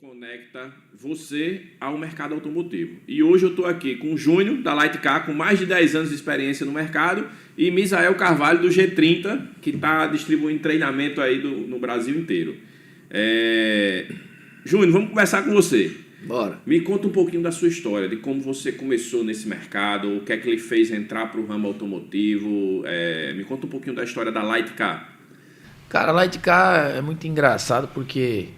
conecta você ao mercado automotivo. E hoje eu estou aqui com o Júnior, da Lightcar, com mais de 10 anos de experiência no mercado, e Misael Carvalho, do G30, que está distribuindo treinamento aí no Brasil inteiro. Júnior, vamos conversar com você. Bora. Me conta um pouquinho da sua história, de como você começou nesse mercado, o que é que lhe fez entrar para o ramo automotivo. Me conta um pouquinho da história da Lightcar. Cara, a Lightcar é muito engraçado porque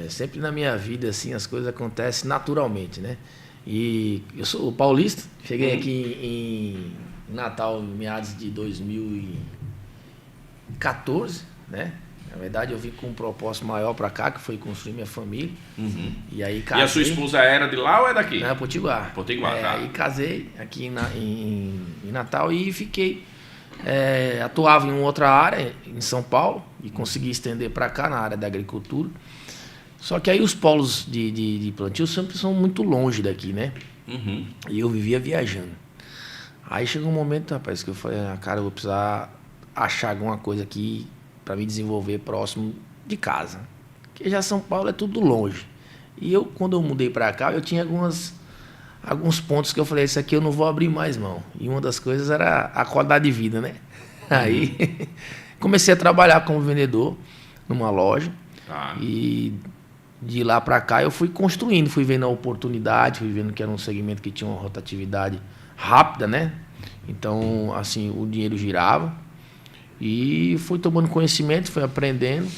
sempre na minha vida assim as coisas acontecem naturalmente, né? E eu sou paulista, cheguei aqui em Natal em meados de 2014, né? Na verdade eu vim com um propósito maior para cá, que foi construir minha família. Uhum. E aí casei. E a sua esposa era de lá ou é daqui? Não, Potiguar. Potiguar, tá. Aí casei aqui em Natal e fiquei... atuava em outra área em São Paulo e consegui estender para cá na área da agricultura. Só que aí os polos de plantio sempre são muito longe daqui, né? Uhum. E eu vivia viajando. Aí chegou um momento, rapaz, que eu falei, cara, eu vou precisar achar alguma coisa aqui para me desenvolver próximo de casa. Porque já São Paulo é tudo longe. E eu, quando eu mudei para cá, eu tinha alguns pontos que eu falei, isso aqui eu não vou abrir mais mão. E uma das coisas era a qualidade de vida, né? Aí comecei a trabalhar como vendedor numa loja. Tá. E de lá para cá eu fui construindo, fui vendo a oportunidade, fui vendo que era um segmento que tinha uma rotatividade rápida, né? Então, assim, o dinheiro girava. E fui tomando conhecimento, fui aprendendo.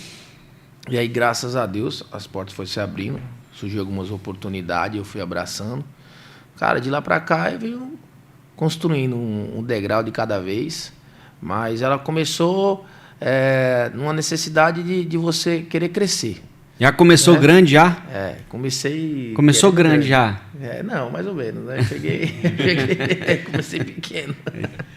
E aí, graças a Deus, as portas foram se abrindo. Surgiu algumas oportunidades, eu fui abraçando. Cara, de lá para cá eu venho construindo um degrau de cada vez, mas ela começou numa necessidade de você querer crescer. Já começou grande já? Comecei... Começou grande já? Não, mais ou menos, né? Comecei pequeno.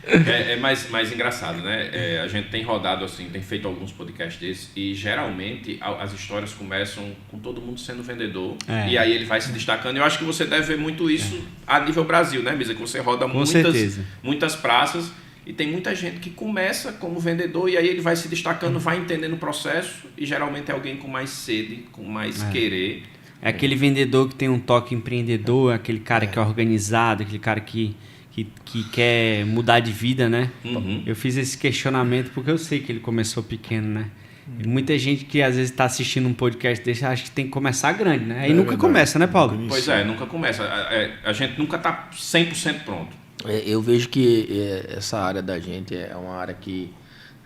É mais engraçado, né? A gente tem rodado assim, tem feito alguns podcasts desses e geralmente as histórias começam com todo mundo sendo vendedor e aí ele vai se destacando. Eu acho que você deve ver muito isso a nível Brasil, né, Misa? Que você roda muitas praças e tem muita gente que começa como vendedor e aí ele vai se destacando, vai entendendo o processo e geralmente é alguém com mais sede, com mais querer. É aquele vendedor que tem um toque empreendedor, aquele cara que é organizado, aquele cara que quer mudar de vida, né? Uhum. Eu fiz esse questionamento porque eu sei que ele começou pequeno, né? E muita gente que às vezes está assistindo um podcast desse acha que tem que começar grande, né? Aí nunca começa, né, Paulo? Pois nunca começa. A gente nunca está 100% pronto. Eu vejo que essa área da gente é uma área que...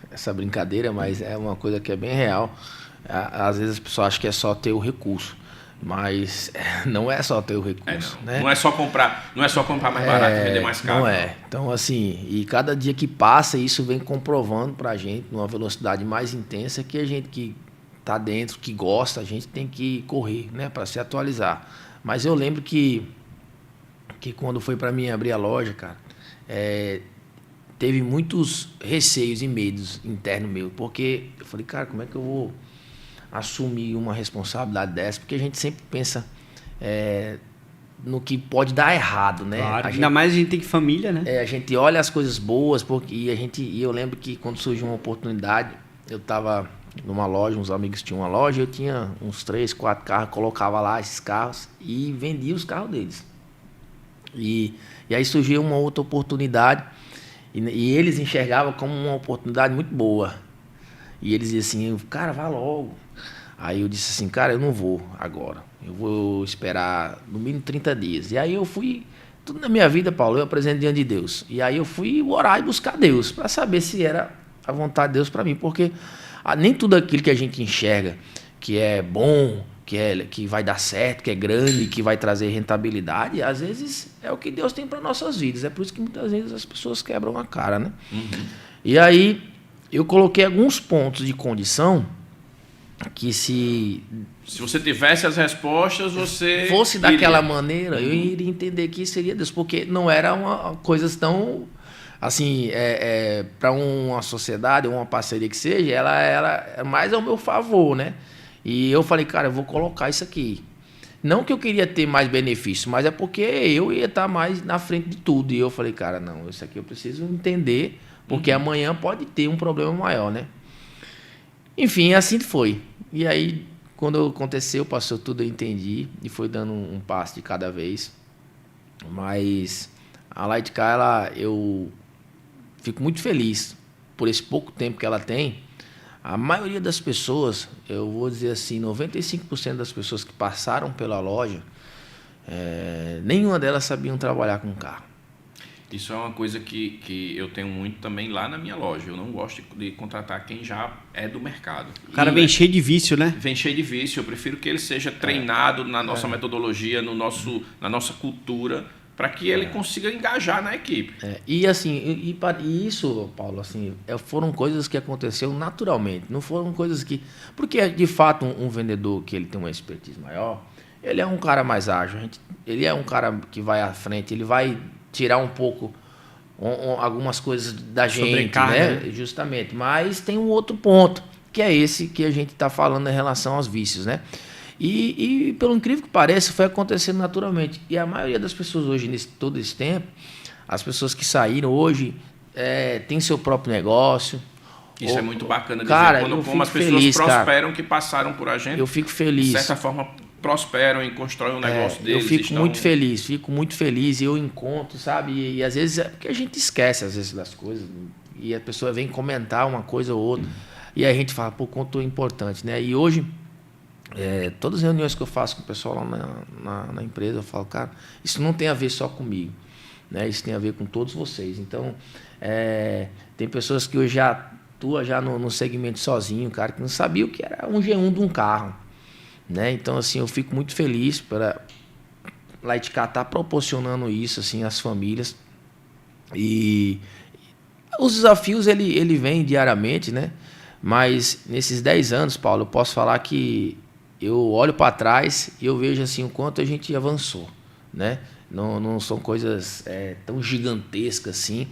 Essa brincadeira, mas é uma coisa que é bem real. Às vezes as pessoas acham que é só ter o recurso. Mas não é só ter o recurso, né? Não é só comprar mais barato e vender mais caro. Não é. Então, assim, e cada dia que passa, isso vem comprovando pra gente, numa velocidade mais intensa, que a gente que tá dentro, que gosta, a gente tem que correr, né? Para se atualizar. Mas eu lembro que quando foi para mim abrir a loja, cara, teve muitos receios e medos internos meus, porque eu falei, cara, como é que eu vou assumir uma responsabilidade dessa? Porque a gente sempre pensa no que pode dar errado, né? Claro, ainda mais a gente tem família, né? A gente olha as coisas boas, e eu lembro que quando surgiu uma oportunidade, eu estava numa loja, uns amigos tinham uma loja, eu tinha uns 3, 4 carros, colocava lá esses carros e vendia os carros deles. E aí surgiu uma outra oportunidade, e eles enxergavam como uma oportunidade muito boa. E eles diziam assim, cara, vá logo. Aí eu disse assim, cara, eu não vou agora. Eu vou esperar no mínimo 30 dias. E aí eu fui, tudo na minha vida, Paulo, eu apresento diante de Deus. E aí eu fui orar e buscar Deus, para saber se era a vontade de Deus para mim. Porque nem tudo aquilo que a gente enxerga, que é bom, que vai dar certo, que é grande, que vai trazer rentabilidade, às vezes é o que Deus tem para nossas vidas. É por isso que muitas vezes as pessoas quebram a cara, né? Uhum. E aí eu coloquei alguns pontos de condição que se você tivesse as respostas, você fosse daquela maneira, eu iria entender que seria Deus, porque não era uma coisa tão assim, para uma sociedade ou uma parceria que seja, ela é mais ao meu favor, né? E eu falei, cara, eu vou colocar isso aqui. Não que eu queria ter mais benefício, mas é porque eu ia estar mais na frente de tudo. E eu falei, cara, não, isso aqui eu preciso entender, porque amanhã pode ter um problema maior, né? Enfim, assim foi. E aí quando aconteceu, passou tudo, eu entendi e foi dando um passo de cada vez. Mas a Lightcar, eu fico muito feliz por esse pouco tempo que ela tem. A maioria das pessoas, eu vou dizer assim, 95% das pessoas que passaram pela loja, nenhuma delas sabiam trabalhar com carro. Isso é uma coisa que eu tenho muito também lá na minha loja. Eu não gosto de contratar quem já é do mercado. O cara vem cheio de vício, né? Vem cheio de vício. Eu prefiro que ele seja treinado na nossa metodologia, na nossa cultura, para que ele consiga engajar na equipe. E assim, e isso, Paulo, assim, foram coisas que aconteceram naturalmente. Não foram coisas que... Porque, de fato, um vendedor que ele tem uma expertise maior, ele é um cara mais ágil. Ele é um cara que vai à frente, ele vai tirar um pouco algumas coisas da gente, né? Justamente. Mas tem um outro ponto, que é esse que a gente está falando em relação aos vícios, né? E pelo incrível que pareça, foi acontecendo naturalmente. E a maioria das pessoas hoje, todo esse tempo, as pessoas que saíram hoje, tem seu próprio negócio. Isso é muito bacana dizer. Cara, como as pessoas prosperam, que passaram por a gente. Eu fico feliz. De certa forma, prosperam e constroem um negócio deles. Eu fico muito feliz. E eu encontro, sabe? E às vezes é porque a gente esquece às vezes das coisas. E a pessoa vem comentar uma coisa ou outra. E aí a gente fala, pô, quanto é importante, né? E hoje, todas as reuniões que eu faço com o pessoal lá na empresa, eu falo, cara, isso não tem a ver só comigo, né? Isso tem a ver com todos vocês. Então, tem pessoas que hoje já atuam já no segmento sozinho, cara, que não sabia o que era um G1 de um carro, né? Então, assim, eu fico muito feliz para Lightcar estar proporcionando isso, assim, às famílias. E os desafios, ele vem diariamente, né? Mas nesses 10 anos, Paulo, eu posso falar que eu olho para trás e eu vejo assim o quanto a gente avançou, né? Não são coisas tão gigantescas assim.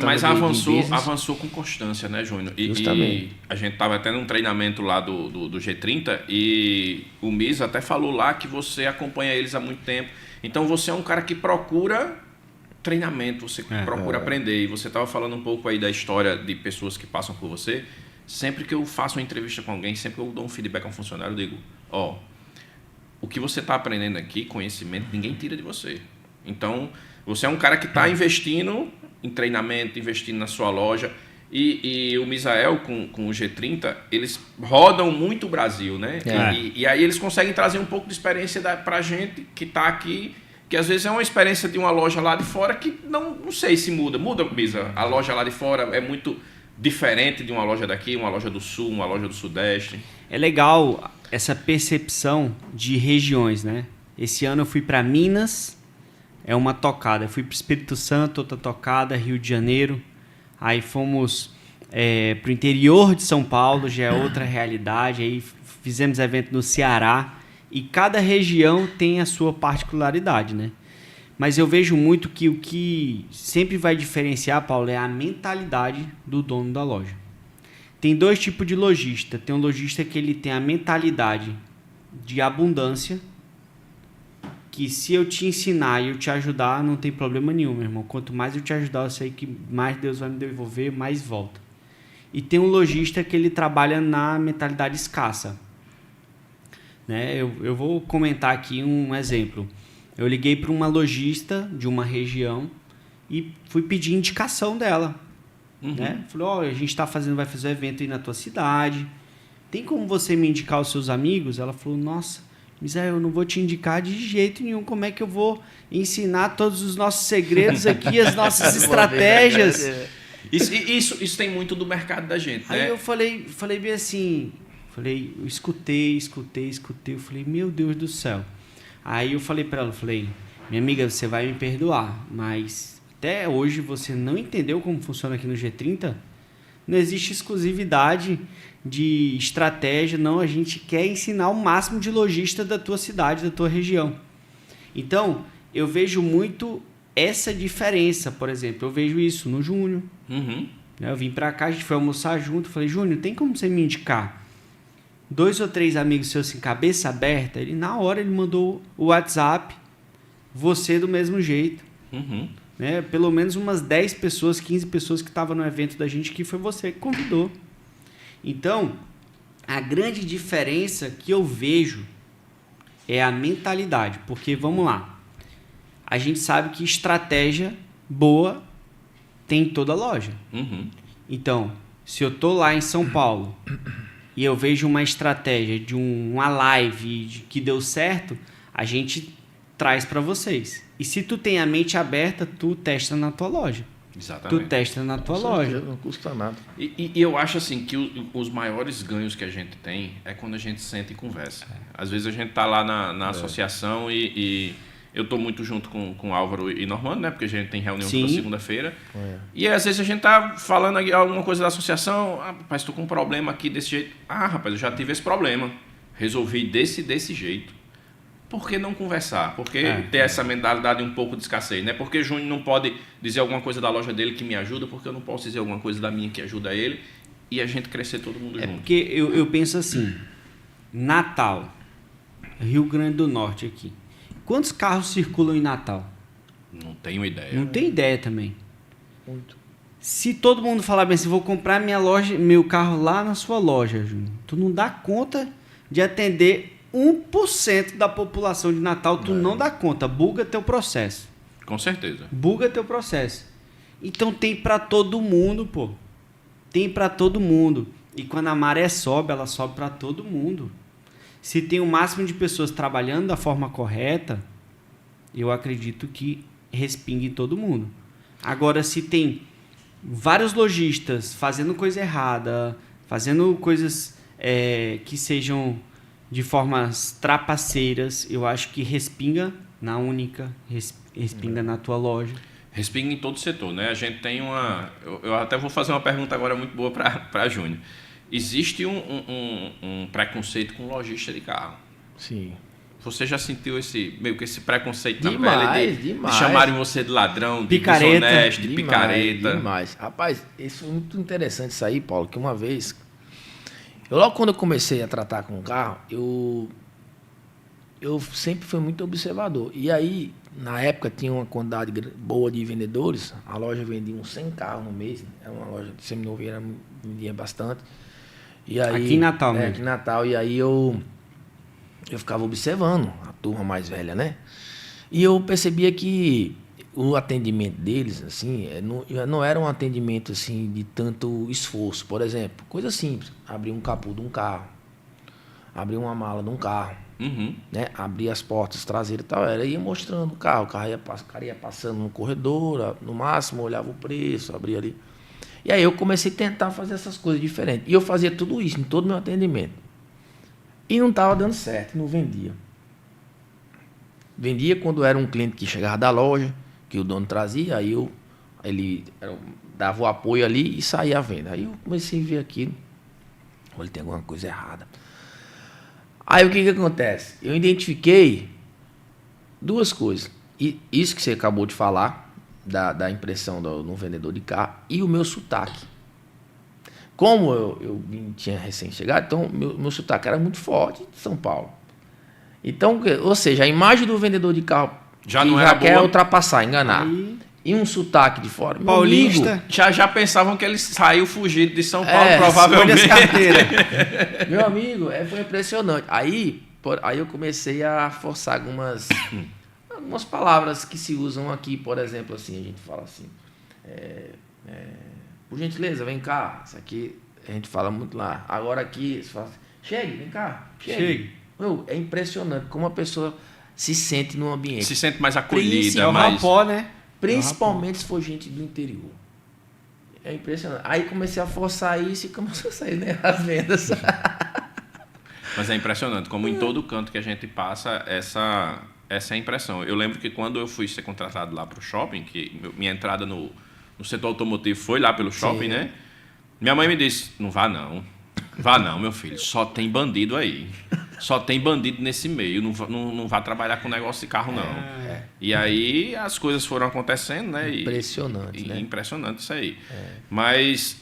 Mas avançou com constância, né, Júnior? E a gente estava até num treinamento lá do G30 e o Misa até falou lá que você acompanha eles há muito tempo. Então você é um cara que procura treinamento, você procura aprender. E você estava falando um pouco aí da história de pessoas que passam por você. Sempre que eu faço uma entrevista com alguém, sempre que eu dou um feedback a um funcionário, eu digo, o que você está aprendendo aqui, conhecimento, ninguém tira de você. Então, você é um cara que está investindo em treinamento, investindo na sua loja. E o Misael, com o G30, eles rodam muito o Brasil, né? E aí eles conseguem trazer um pouco de experiência para a gente que está aqui, que às vezes é uma experiência de uma loja lá de fora que não sei se muda. Muda, Misa? A loja lá de fora é muito diferente de uma loja daqui, uma loja do Sul, uma loja do Sudeste. É legal essa percepção de regiões, né? Esse ano eu fui para Minas, é uma tocada. Eu fui para o Espírito Santo, outra tocada, Rio de Janeiro. Aí fomos para o interior de São Paulo, já é outra realidade. Aí fizemos evento no Ceará. E cada região tem a sua particularidade, né? Mas eu vejo muito que o que sempre vai diferenciar, Paulo, é a mentalidade do dono da loja. Tem dois tipos de lojista. Tem um lojista que ele tem a mentalidade de abundância, que se eu te ensinar e eu te ajudar, não tem problema nenhum, meu irmão. Quanto mais eu te ajudar, eu sei que mais Deus vai me devolver, mais volta. E tem um lojista que ele trabalha na mentalidade escassa. Né? Eu vou comentar aqui um exemplo. Eu liguei para uma lojista de uma região e fui pedir indicação dela. Né? Falei, a gente vai fazer um evento aí na tua cidade. Tem como você me indicar os seus amigos? Ela falou, nossa, Misael, eu não vou te indicar de jeito nenhum. Como é que eu vou ensinar todos os nossos segredos aqui, as nossas estratégias? Isso tem muito do mercado da gente, né? Aí eu falei bem assim, eu escutei. Eu falei, meu Deus do céu. Aí eu falei para ela, minha amiga, você vai me perdoar, mas até hoje você não entendeu como funciona aqui no G30? Não existe exclusividade de estratégia, não. A gente quer ensinar o máximo de lojista da tua cidade, da tua região. Então, eu vejo muito essa diferença, por exemplo. Eu vejo isso no Júnior. Eu vim para cá, a gente foi almoçar junto. Falei, Júnior, tem como você me indicar 2 ou 3 amigos seus assim, cabeça aberta? Na hora ele mandou o WhatsApp, você do mesmo jeito. Né? Pelo menos umas 10 pessoas, 15 pessoas que estavam no evento da gente, que foi você que convidou. Então, A grande diferença que eu vejo é a mentalidade. Porque, vamos lá, a gente sabe que estratégia boa tem em toda loja. Uhum. Então, se eu tô lá em São Paulo e eu vejo uma estratégia de uma live que deu certo, a gente traz para vocês. E se tu tem a mente aberta, tu testa na tua loja. Exatamente. Tu testa na tua loja. Não custa nada. E eu acho assim que os maiores ganhos que a gente tem é quando a gente senta e conversa. Às vezes a gente tá lá na associação e eu tô muito junto com o Álvaro e Normando, né? Porque a gente tem reunião toda segunda-feira. E às vezes a gente tá falando alguma coisa da associação. Ah, rapaz, tô com um problema aqui desse jeito. Ah, rapaz, eu já tive esse problema. Resolvi desse jeito. Por que não conversar? Por que ter essa mentalidade um pouco de escassez? Né? Porque o Júnior não pode dizer alguma coisa da loja dele que me ajuda, porque eu não posso dizer alguma coisa da minha que ajuda ele, e a gente crescer todo mundo junto. Porque eu penso assim, Natal, Rio Grande do Norte aqui. Quantos carros circulam em Natal? Não tenho ideia. Não tenho ideia também. Muito. Se todo mundo falar bem assim, vou comprar meu carro lá na sua loja, Júnior, tu não dá conta de atender 1% da população de Natal, tu não dá conta, buga teu processo. Com certeza. Buga teu processo. Então tem pra todo mundo, pô. Tem pra todo mundo. E quando a maré sobe, ela sobe pra todo mundo. Se tem o máximo de pessoas trabalhando da forma correta, eu acredito que respinga em todo mundo. Agora, se tem vários lojistas fazendo coisa errada, fazendo coisas que sejam de formas trapaceiras, eu acho que respinga na Única, respinga na tua loja. Respinga em todo o setor, né? A gente tem uma... Eu até vou fazer uma pergunta agora muito boa para Júnior. Existe um preconceito com lojista de carro. Sim. Você já sentiu meio que esse preconceito na Demais, pele demais. de chamarem você de ladrão, de Picareta. desonesto, de picareta? Demais. Rapaz, isso é muito interessante isso aí, Paulo, que uma vez... Logo quando eu comecei a tratar com o carro, eu sempre fui muito observador. E aí, na época, tinha uma quantidade boa de vendedores. A loja vendia uns 100 carros no mês. Era uma loja de seminovo, vendia bastante. E aí, aqui em Natal mesmo. Aqui em Natal. E aí eu ficava observando a turma mais velha, né? E eu percebia que o atendimento deles, assim, não era um atendimento assim de tanto esforço. Por exemplo, coisa simples, abrir um capô de um carro, abrir uma mala de um carro, né? Abrir as portas traseiras e tal. Ia mostrando o carro ia passando no corredor, no máximo olhava o preço, abria ali. E aí eu comecei a tentar fazer essas coisas diferentes. E eu fazia tudo isso em todo o meu atendimento. E não estava dando certo, não vendia. Vendia quando era um cliente que chegava da loja, que o dono trazia, aí ele dava o apoio ali e saía à venda. Aí eu comecei a ver aquilo. Olha, tem alguma coisa errada. Aí o que acontece? Eu identifiquei duas coisas. E isso que você acabou de falar, da impressão no vendedor de carro, e o meu sotaque. Como eu tinha recém-chegado, então meu sotaque era muito forte de São Paulo. Então, ou seja, a imagem do vendedor de carro já não era quer boa. Ultrapassar, enganar. E um sotaque de fora. Paulista. Amigo, Já pensavam que ele saiu fugido de São Paulo, provavelmente. Meu amigo, foi impressionante. Aí eu comecei a forçar algumas palavras que se usam aqui, por exemplo, assim, a gente fala assim, por gentileza, vem cá. Isso aqui a gente fala muito lá. Agora aqui, você fala assim, chegue, vem cá, chegue. Meu, é impressionante como a pessoa se sente no ambiente. Se sente mais acolhida. É o rapó, né? Principalmente se for gente do interior. É impressionante. Aí comecei a forçar isso e começou a sair, né, as vendas. Mas é impressionante, como em todo canto que a gente passa, essa é a impressão. Eu lembro que quando eu fui ser contratado lá para o shopping, que minha entrada no setor automotivo foi lá pelo shopping, né? Minha mãe me disse, não vá não. Vá não, meu filho, só tem bandido aí. Só tem bandido nesse meio, não vá trabalhar com negócio de carro, não. E aí as coisas foram acontecendo, né? Impressionante, né? Impressionante isso aí. Mas,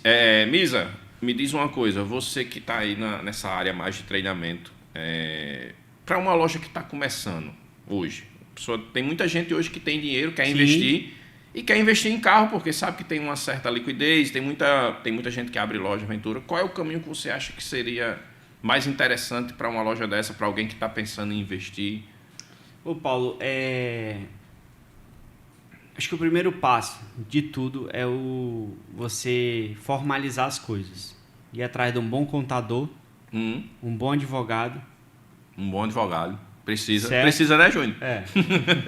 Misa, me diz uma coisa, você que está aí nessa área mais de treinamento, para uma loja que está começando hoje, tem muita gente hoje que tem dinheiro, quer investir, e quer investir em carro, porque sabe que tem uma certa liquidez, tem muita gente que abre loja, aventura. Qual é o caminho que você acha que seria mais interessante para uma loja dessa, para alguém que está pensando em investir? Ô Paulo, acho que o primeiro passo de tudo é você formalizar as coisas. Ir atrás de um bom contador, um bom advogado. Um bom advogado. Precisa, né, Júnior?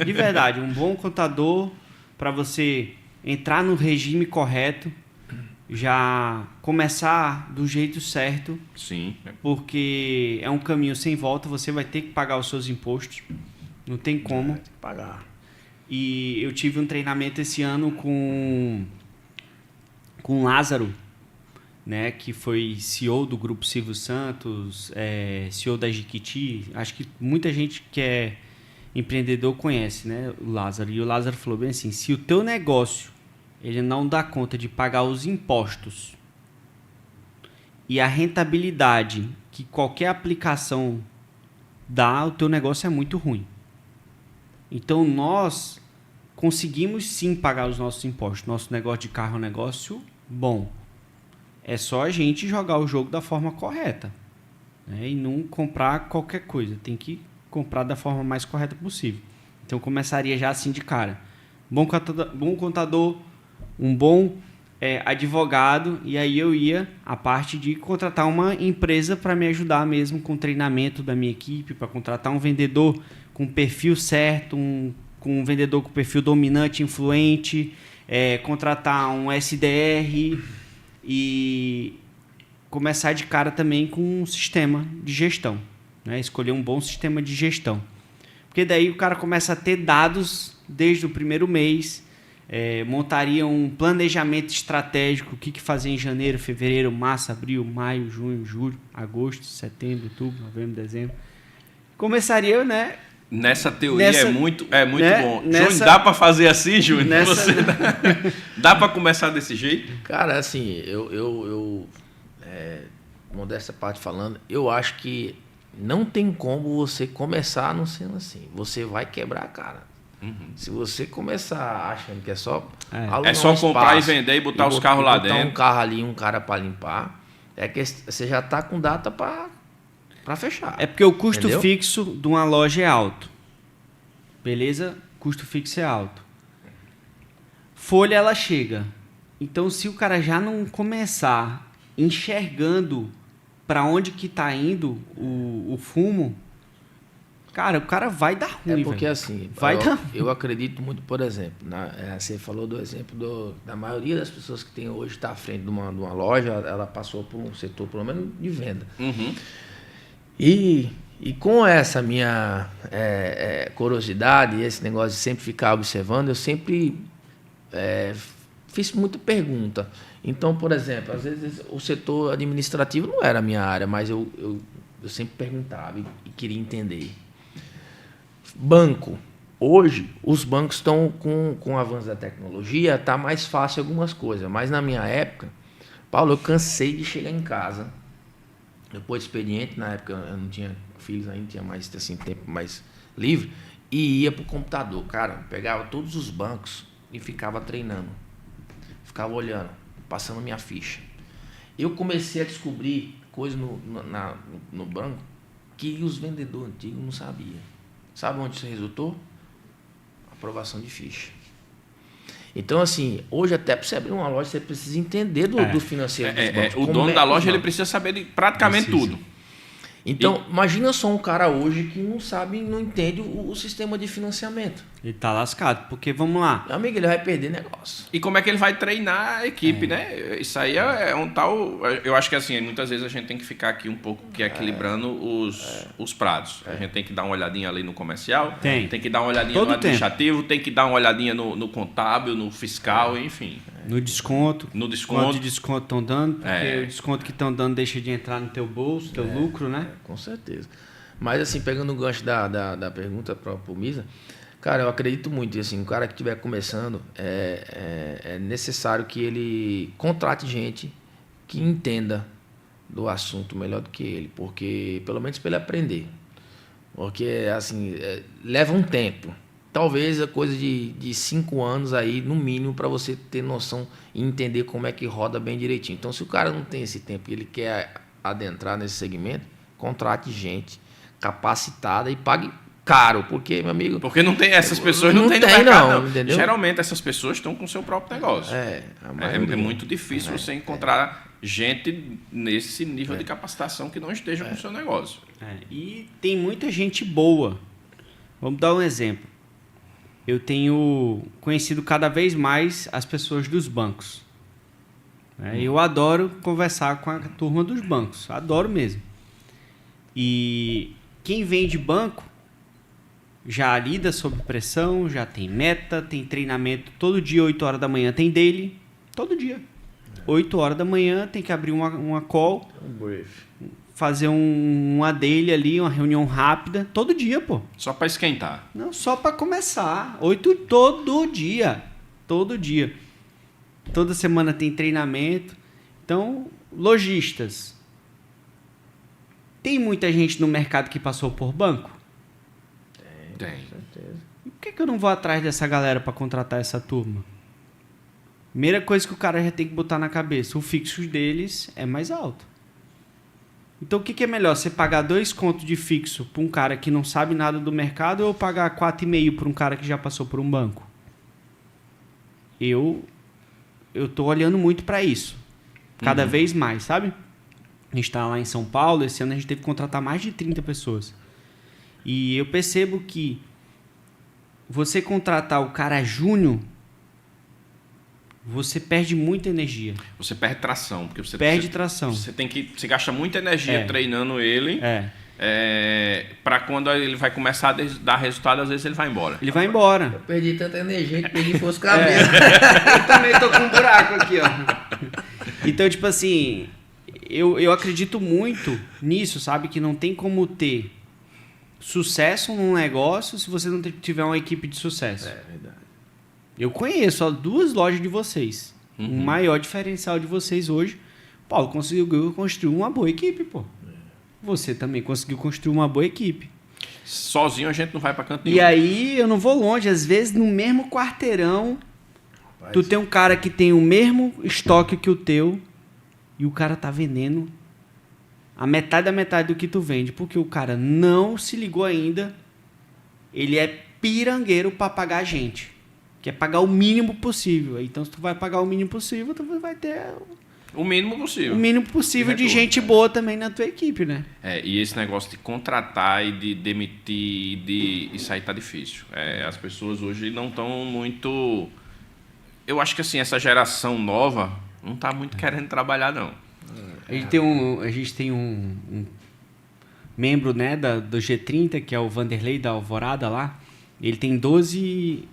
De verdade, um bom contador para você entrar no regime correto, já começar do jeito certo. Sim. Porque é um caminho sem volta, você vai ter que pagar os seus impostos. Não tem como. Tem que pagar. E eu tive um treinamento esse ano com Lázaro, né, que foi CEO do Grupo Silvio Santos, CEO da Jiquiti. Acho que muita gente que é empreendedor conhece, né, o Lázaro. E o Lázaro falou bem assim, se o teu negócio ele não dá conta de pagar os impostos e a rentabilidade que qualquer aplicação dá, o teu negócio é muito ruim. Então, nós conseguimos sim pagar os nossos impostos. Nosso negócio de carro é um negócio bom. É só a gente jogar o jogo da forma correta, né? E não comprar qualquer coisa. Tem que comprar da forma mais correta possível. Então, começaria já assim de cara. Bom contador, um bom advogado, e aí eu ia a parte de contratar uma empresa para me ajudar mesmo com o treinamento da minha equipe, para contratar um vendedor com o perfil certo, com um vendedor com perfil dominante, influente, contratar um SDR e começar de cara também com um sistema de gestão, né? Escolher um bom sistema de gestão. Porque daí o cara começa a ter dados desde o primeiro mês, montaria um planejamento estratégico, o que fazer em janeiro, fevereiro, março, abril, maio, junho, julho, agosto, setembro, outubro, novembro, dezembro. Começaria, né? Nessa teoria é muito né? bom. Júnior, dá para fazer assim, Júnior? Dá para começar desse jeito? Cara, assim, modéstia à parte falando, eu acho que não tem como você começar não sendo assim. Você vai quebrar a cara. Se você começar achando que é só é só comprar e vender e botar os carros lá dentro. Botar um carro ali, um cara para limpar, que você já tá com data para fechar. É porque o custo fixo de uma loja é alto. Beleza? Custo fixo é alto. Folha, ela chega. Então, se o cara já não começar enxergando para onde que tá indo o fumo, cara, o cara vai dar ruim. É porque assim, eu acredito muito, por exemplo, você falou do exemplo da maioria das pessoas que tem hoje está à frente de uma loja, ela passou por um setor, pelo menos, de venda. E com essa minha curiosidade, esse negócio de sempre ficar observando, eu sempre fiz muita pergunta. Então, por exemplo, às vezes o setor administrativo não era a minha área, mas eu sempre perguntava e queria entender. Banco. Hoje, os bancos estão com o avanço da tecnologia, está mais fácil algumas coisas. Mas na minha época, Paulo, eu cansei de chegar em casa, depois do expediente, na época eu não tinha filhos ainda, tinha mais assim, tempo mais livre, e ia para o computador. Cara, pegava todos os bancos e ficava treinando. Ficava olhando, passando minha ficha. Eu comecei a descobrir coisas no banco que os vendedores antigos não sabiam. Sabe onde isso resultou? Aprovação de ficha. Então, assim, hoje até para você abrir uma loja, você precisa entender do financeiro dos bancos. O dono da loja ele precisa saber de praticamente tudo. Então, imagina só um cara hoje que não sabe, não entende o sistema de financiamento. Ele tá lascado, porque vamos lá. Meu amigo, ele vai perder negócio. E como é que ele vai treinar a equipe, né? Isso aí é um tal... Eu acho que assim, muitas vezes a gente tem que ficar aqui um pouco equilibrando os pratos. A gente tem que dar uma olhadinha ali no comercial, tem que dar uma olhadinha no administrativo, tem que dar uma olhadinha no contábil, no fiscal, enfim. No desconto. Quanto de desconto estão dando, porque o desconto que estão dando deixa de entrar no teu bolso, teu lucro, né? Com certeza. Mas assim, pegando o gancho da pergunta para o Misa, cara, eu acredito muito, assim, o cara que estiver começando, é necessário que ele contrate gente que entenda do assunto melhor do que ele, porque, pelo menos para ele aprender. Porque, assim, leva um tempo. Talvez a coisa de 5 anos aí, no mínimo, para você ter noção e entender como é que roda bem direitinho. Então, se o cara não tem esse tempo e ele quer adentrar nesse segmento, contrate gente capacitada e pague caro, porque, meu amigo... Porque não tem essas pessoas, não tem no mercado, não. Entendeu? Geralmente essas pessoas estão com o seu próprio negócio. É muito difícil você encontrar gente nesse nível de capacitação que não esteja com o seu negócio. E tem muita gente boa. Vamos dar um exemplo. Eu tenho conhecido cada vez mais as pessoas dos bancos. Eu adoro conversar com a turma dos bancos. Adoro mesmo. E quem vem de banco já lida sob pressão, já tem meta, tem treinamento. Todo dia, 8 horas da manhã, tem daily. Todo dia. 8 horas da manhã, tem que abrir uma call. Fazer uma daily ali, uma reunião rápida. Todo dia, pô. Só para esquentar. Não, só para começar. 8 todo dia. Todo dia. Toda semana tem treinamento. Então, lojistas. Tem muita gente no mercado que passou por banco? Tem. E por que eu não vou atrás dessa galera para contratar essa turma? Primeira coisa que o cara já tem que botar na cabeça, o fixo deles é mais alto. Então o que é melhor? Você pagar 2 contos de fixo para um cara que não sabe nada do mercado ou pagar 4,5 para um cara que já passou por um banco? Eu tô olhando muito para isso. Cada vez mais, sabe? A gente está lá em São Paulo, esse ano a gente teve que contratar mais de 30 pessoas. E eu percebo que você contratar o cara júnior, você perde muita energia. Você perde tração. Porque você tração. Você gasta muita energia treinando ele. Para quando ele vai começar a dar resultado, às vezes ele vai embora. Ele vai embora. Eu perdi tanta energia que perdi fosse cabelo. Eu também tô com um buraco aqui, ó. Então, tipo assim, eu acredito muito nisso, sabe? Que não tem como ter sucesso num negócio se você não tiver uma equipe de sucesso. É verdade. Eu conheço 2 lojas de vocês. O maior diferencial de vocês hoje, Paulo conseguiu construir uma boa equipe, pô. Você também conseguiu construir uma boa equipe. Sozinho a gente não vai para canto nenhum. E aí eu não vou longe. Às vezes no mesmo quarteirão, tu tem um cara que tem o mesmo estoque que o teu e o cara tá vendendo a metade da metade do que tu vende. Porque o cara não se ligou ainda. Ele é pirangueiro para pagar a gente. Que é pagar o mínimo possível. Então se tu vai pagar o mínimo possível, tu vai ter... O mínimo possível. O mínimo possível de gente boa também na tua equipe, né? E esse negócio de contratar e de demitir, isso aí tá difícil. As pessoas hoje não estão muito... Eu acho que assim, essa geração nova não tá muito querendo trabalhar, não. A gente tem um membro, né, do G30, que é o Vanderlei da Alvorada lá. Ele tem 12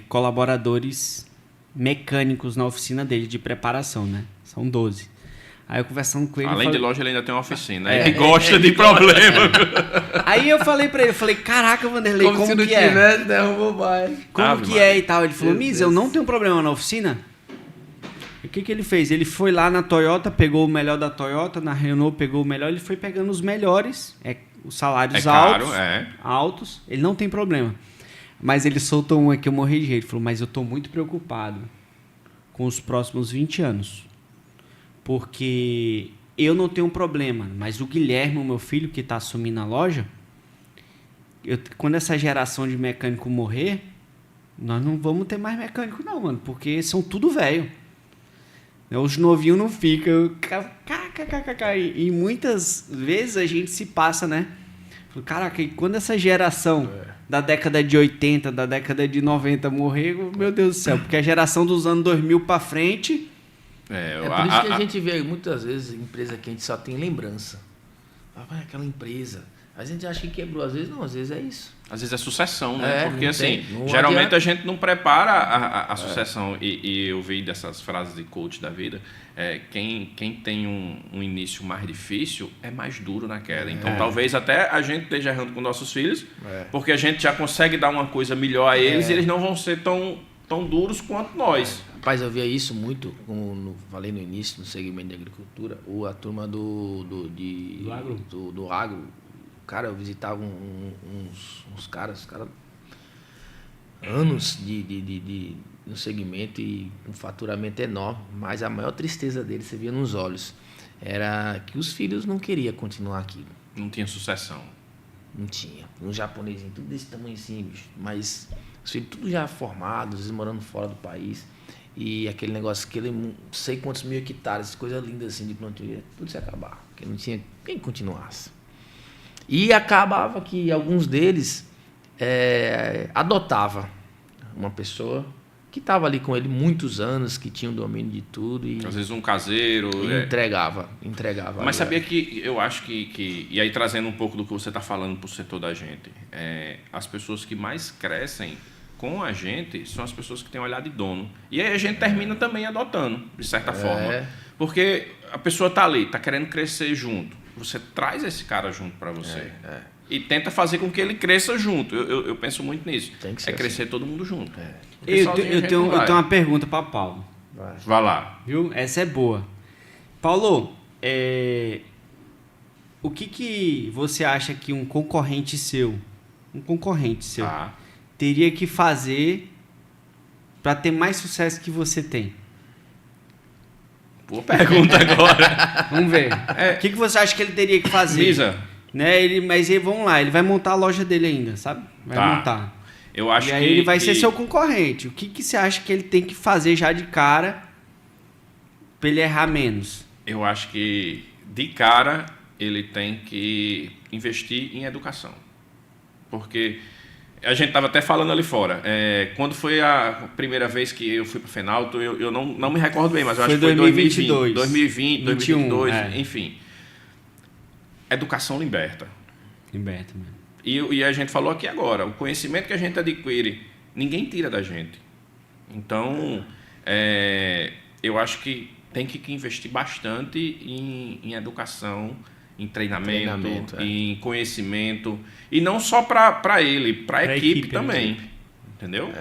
colaboradores mecânicos na oficina dele de preparação, né? São 12. Aí eu conversando com ele... Além de loja, ele ainda tem uma oficina. Ele gosta de problema. Aí eu falei pra ele, caraca, Vanderlei, como se não que é? tivesse, derrubou mais. Como que é e tal? Ele falou, Miz, eu não tenho problema na oficina. E o que ele fez? Ele foi lá na Toyota, pegou o melhor da Toyota, na Renault pegou o melhor, ele foi pegando os melhores, os salários altos, ele não tem problema. Mas ele soltou uma que eu morri de rir. Ele falou, mas eu estou muito preocupado com os próximos 20 anos. Porque eu não tenho problema, mas o Guilherme, o meu filho, que está assumindo a loja, quando essa geração de mecânico morrer, nós não vamos ter mais mecânico não, mano. Porque são tudo velho. Os novinhos não ficam. E muitas vezes a gente se passa, né? Caraca, e quando essa geração da década de 80, da década de 90 morrer, meu Deus do céu, porque a geração dos anos 2000 para frente... por isso que a gente vê muitas vezes empresa que a gente só tem lembrança. Aquela empresa. A gente acha que quebrou, às vezes não, às vezes é isso. Às vezes é sucessão, né? Porque assim, geralmente a gente não prepara a sucessão. E eu vi dessas frases de coach da vida, quem tem um início mais difícil é mais duro na queda. Então talvez até a gente esteja errando com nossos filhos, porque a gente já consegue dar uma coisa melhor a eles e eles não vão ser tão duros quanto nós. Rapaz, eu via isso muito, como falei no início, no segmento de agricultura, ou a turma do agro. Cara, eu visitava uns caras anos no segmento e um faturamento enorme, mas a maior tristeza deles, você via nos olhos, era que os filhos não queriam continuar aquilo. Não tinha sucessão. Não tinha. Um japonesinho, tudo desse tamanho assim, bicho. Mas os filhos tudo já formados, às vezes morando fora do país. E aquele negócio, não sei quantos mil hectares, coisa linda assim de plantio, tudo se acabar. Porque não tinha quem continuasse. E acabava que alguns deles adotava uma pessoa que estava ali com ele muitos anos, que tinha o domínio de tudo. E às vezes um caseiro. Entregava. Mas sabia que eu acho que... E aí trazendo um pouco do que você está falando para o setor da gente. As pessoas que mais crescem com a gente são as pessoas que têm olhar de dono. E aí a gente termina também adotando, de certa forma. Porque a pessoa está ali, está querendo crescer junto. Você traz esse cara junto para você. E tenta fazer com que ele cresça junto. Eu penso muito nisso. Tem que ser crescer todo mundo junto. Eu tenho uma pergunta para Paulo. Vai lá. Viu? Essa é boa. Paulo, o que você acha que um concorrente seu teria que fazer para ter mais sucesso que você tem? Boa pergunta agora. Vamos ver. O que você acha que ele teria que fazer? Lisa. Né? Vamos lá, ele vai montar a loja dele ainda, sabe? Vai montar. Eu acho e aí ele vai ser seu concorrente. O que você acha que ele tem que fazer já de cara para ele errar menos? Eu acho que de cara ele tem que investir em educação. Porque a gente estava até falando ali fora. Quando foi a primeira vez que eu fui para o Fenalto, eu não me recordo bem, mas eu acho que foi 2020, 2022, enfim. Educação liberta. Liberta mesmo. E a gente falou aqui agora, o conhecimento que a gente adquire, ninguém tira da gente. Então, eu acho que tem que investir bastante em educação, em treinamento em conhecimento. E não só para ele, para a equipe também. Entendeu?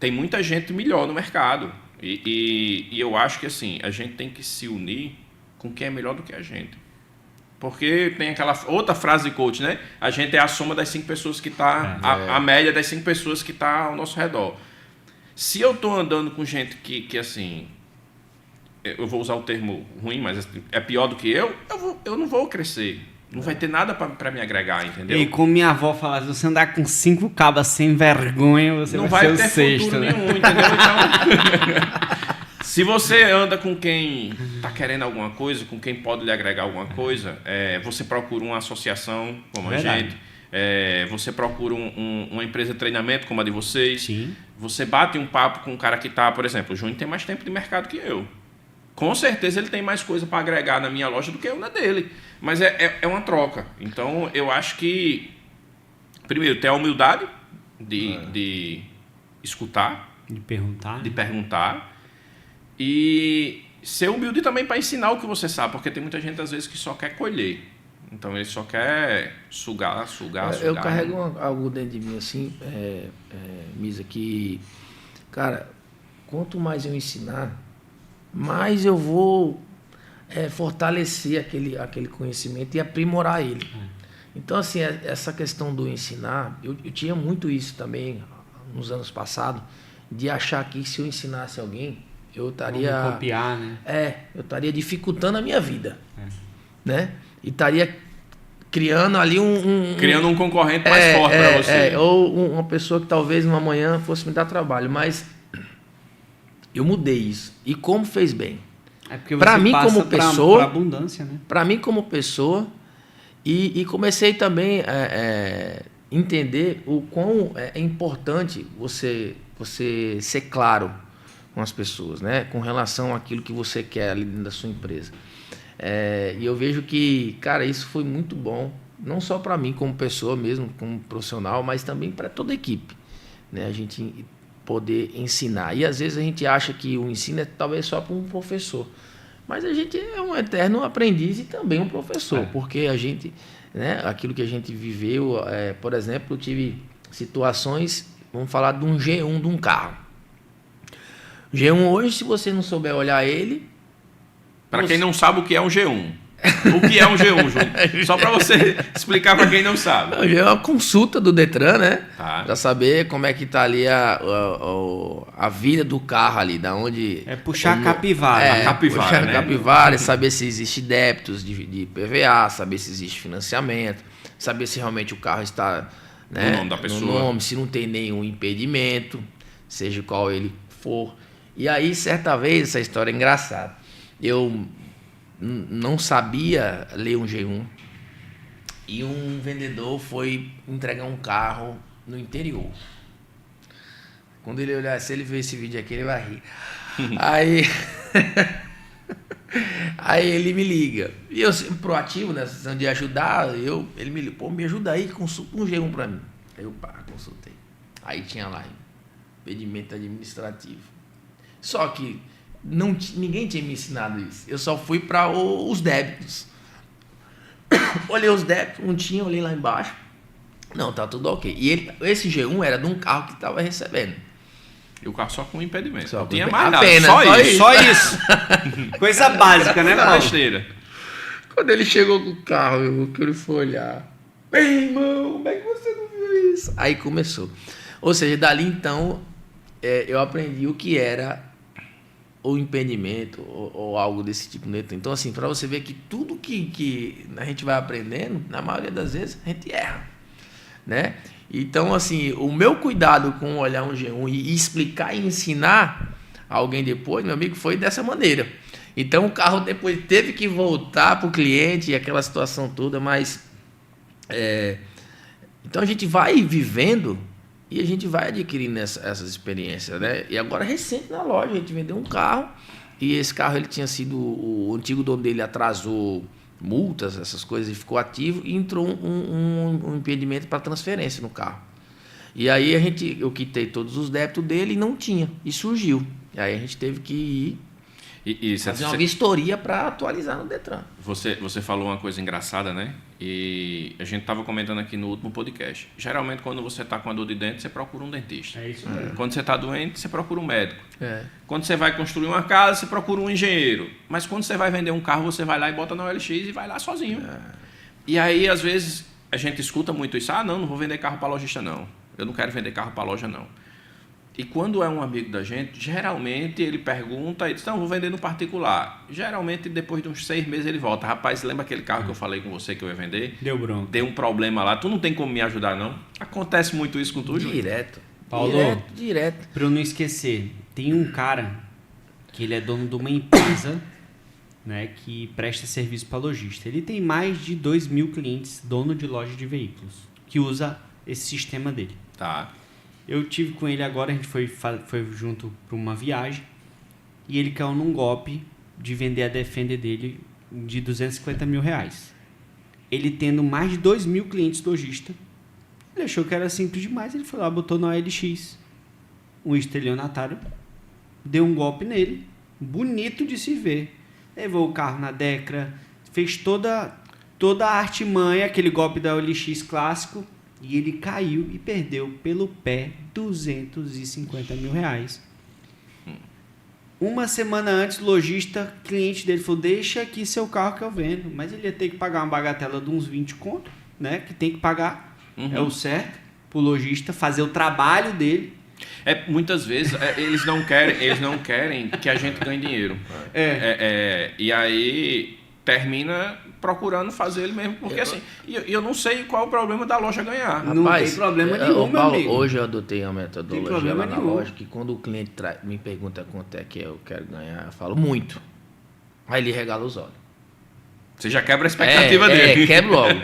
Tem muita gente melhor no mercado. E eu acho que assim, a gente tem que se unir com quem é melhor do que a gente. Porque tem aquela outra frase de coach, né? A gente é a soma das 5 pessoas que está... A média das 5 pessoas que está ao nosso redor. Se eu estou andando com gente que assim... Eu vou usar o termo ruim, mas é pior do que eu não vou crescer. Não vai ter nada para me agregar, entendeu? E como minha avó fala, se você andar com 5 cabas sem vergonha, você não vai ser o sexto, futuro né? nenhum, entendeu? Então... Se você anda com quem está querendo alguma coisa, com quem pode lhe agregar alguma coisa, você procura uma associação como a gente, você procura uma empresa de treinamento como a de vocês, Sim. Você bate um papo com um cara que está, por exemplo, o Júnior tem mais tempo de mercado que eu. Com certeza ele tem mais coisa para agregar na minha loja do que eu na dele. Mas é uma troca. Então eu acho que, primeiro, ter a humildade de escutar, de perguntar. E ser humilde também para ensinar o que você sabe, porque tem muita gente às vezes que só quer colher. Então ele só quer sugar. Eu carrego algo dentro de mim assim, Misa, que, cara, quanto mais eu ensinar, mais eu vou fortalecer aquele conhecimento e aprimorar ele. Então, assim, essa questão do ensinar, eu tinha muito isso também nos anos passados, de achar que se eu ensinasse alguém, eu estaria... copiar, né? Eu estaria dificultando a minha vida. Né? E estaria criando ali criando um concorrente mais forte para você. Ou uma pessoa que talvez uma manhã fosse me dar trabalho. Mas eu mudei isso. E como fez bem. Para mim como pessoa... Para abundância, né? Para mim como pessoa. E comecei também a entender o quão é importante você ser claro com as pessoas, né? Com relação àquilo que você quer ali dentro da sua empresa. E eu vejo que, cara, isso foi muito bom, não só para mim como pessoa mesmo, como profissional, mas também para toda a equipe, né? A gente poder ensinar. E às vezes a gente acha que o ensino é talvez só para um professor, mas a gente é um eterno aprendiz e também um professor, porque a gente, né, aquilo que a gente viveu, por exemplo, eu tive situações, vamos falar de um G1 de um carro. G1 hoje, se você não souber olhar ele... Para quem não sabe o que é um G1. O que é um G1, Júnior? Só para você explicar para quem não sabe. O G1 é uma consulta do Detran, né? Tá. Para saber como é que tá ali a vida do carro ali, da onde... É puxar a capivara. A capivara, puxar né? a capivara, saber se existe débitos de PVA, saber se existe financiamento, saber se realmente o carro está... Né, no nome da pessoa. No nome, se não tem nenhum impedimento, seja qual ele for. E aí, certa vez, essa história é engraçada. Eu não sabia ler um G1 e um vendedor foi entregar um carro no interior. Quando ele olhar, se ele ver esse vídeo aqui, ele vai rir. Aí ele me liga. E eu sempre proativo nessa questão de ajudar. Ele me liga, me ajuda aí, consulta um G1 para mim. Aí eu consultei. Aí tinha lá, impedimento administrativo. Só que ninguém tinha me ensinado isso. Eu só fui para os débitos. Olhei os débitos, não tinha, olhei lá embaixo. Não, tá tudo ok. E esse G1 era de um carro que estava recebendo. E o carro só com impedimento. Só não com tinha impedimento. mais nada. Apenas, Só isso. Coisa básica, né, Paulo? Besteira. Quando ele chegou com o carro, que ele foi olhar. Meu irmão, como é que você não viu isso? Aí começou. Ou seja, dali então, eu aprendi o que era o impedimento ou algo desse tipo. Então, assim, para você ver que tudo que a gente vai aprendendo, na maioria das vezes, a gente erra, né? Então, assim, o meu cuidado com olhar um G1 e explicar e ensinar alguém depois, meu amigo, foi dessa maneira. Então, o carro depois teve que voltar para o cliente e aquela situação toda, mas... Então, a gente vai vivendo e a gente vai adquirindo essas experiências, né? E agora, recente na loja, a gente vendeu um carro e esse carro ele tinha sido... O antigo dono dele atrasou multas, essas coisas, e ficou ativo e entrou um impedimento para transferência no carro. E aí eu quitei todos os débitos dele e não tinha, e surgiu. E aí a gente teve que ir fazer uma vistoria para atualizar no Detran. Você falou uma coisa engraçada, né? E a gente estava comentando aqui no último podcast. Geralmente, quando você está com a dor de dente, você procura um dentista. É isso mesmo. Quando você está doente, você procura um médico. Quando você vai construir uma casa, você procura um engenheiro. Mas quando você vai vender um carro, você vai lá e bota na OLX e vai lá sozinho. E aí, às vezes, a gente escuta muito isso. Não vou vender carro para lojista, não. Eu não quero vender carro para loja, não. E quando é um amigo da gente, geralmente ele pergunta e diz, não, vou vender no particular. Geralmente, depois de uns 6 meses, ele volta. Rapaz, lembra aquele carro que eu falei com você que eu ia vender? Deu bronca. Deu um problema lá. Tu não tem como me ajudar, não? Acontece muito isso com tu, Júlio? Direto. Paulo, Direto. Para eu não esquecer, tem um cara que ele é dono de uma empresa, né, que presta serviço para lojista. Ele tem mais de 2.000 clientes, dono de loja de veículos, que usa esse sistema dele. Tá. Eu tive com ele agora, a gente foi junto para uma viagem e ele caiu num golpe de vender a Defender dele de R$250 mil. Ele tendo mais de 2.000 clientes lojistas, ele achou que era simples demais, ele foi lá, botou na OLX um estelionatário, deu um golpe nele, bonito de se ver, levou o carro na Decra, fez toda a artimanha, aquele golpe da OLX clássico, e ele caiu e perdeu pelo pé R$250 mil. Uma semana antes, o lojista, cliente dele, falou, deixa aqui seu carro que eu vendo. Mas ele ia ter que pagar uma bagatela de uns 20 conto, né? Que tem que pagar, é o certo, pro lojista fazer o trabalho dele. Muitas vezes eles não querem que a gente ganhe dinheiro. E aí termina procurando fazer ele mesmo, porque assim, eu não sei qual é o problema da loja ganhar. Não tem problema nenhum, meu amigo. Hoje eu adotei uma metodologia lá na nenhum. loja que quando o cliente me pergunta quanto é que eu quero ganhar, eu falo muito. Aí ele regala os olhos. Você já quebra a expectativa dele. Quebra logo.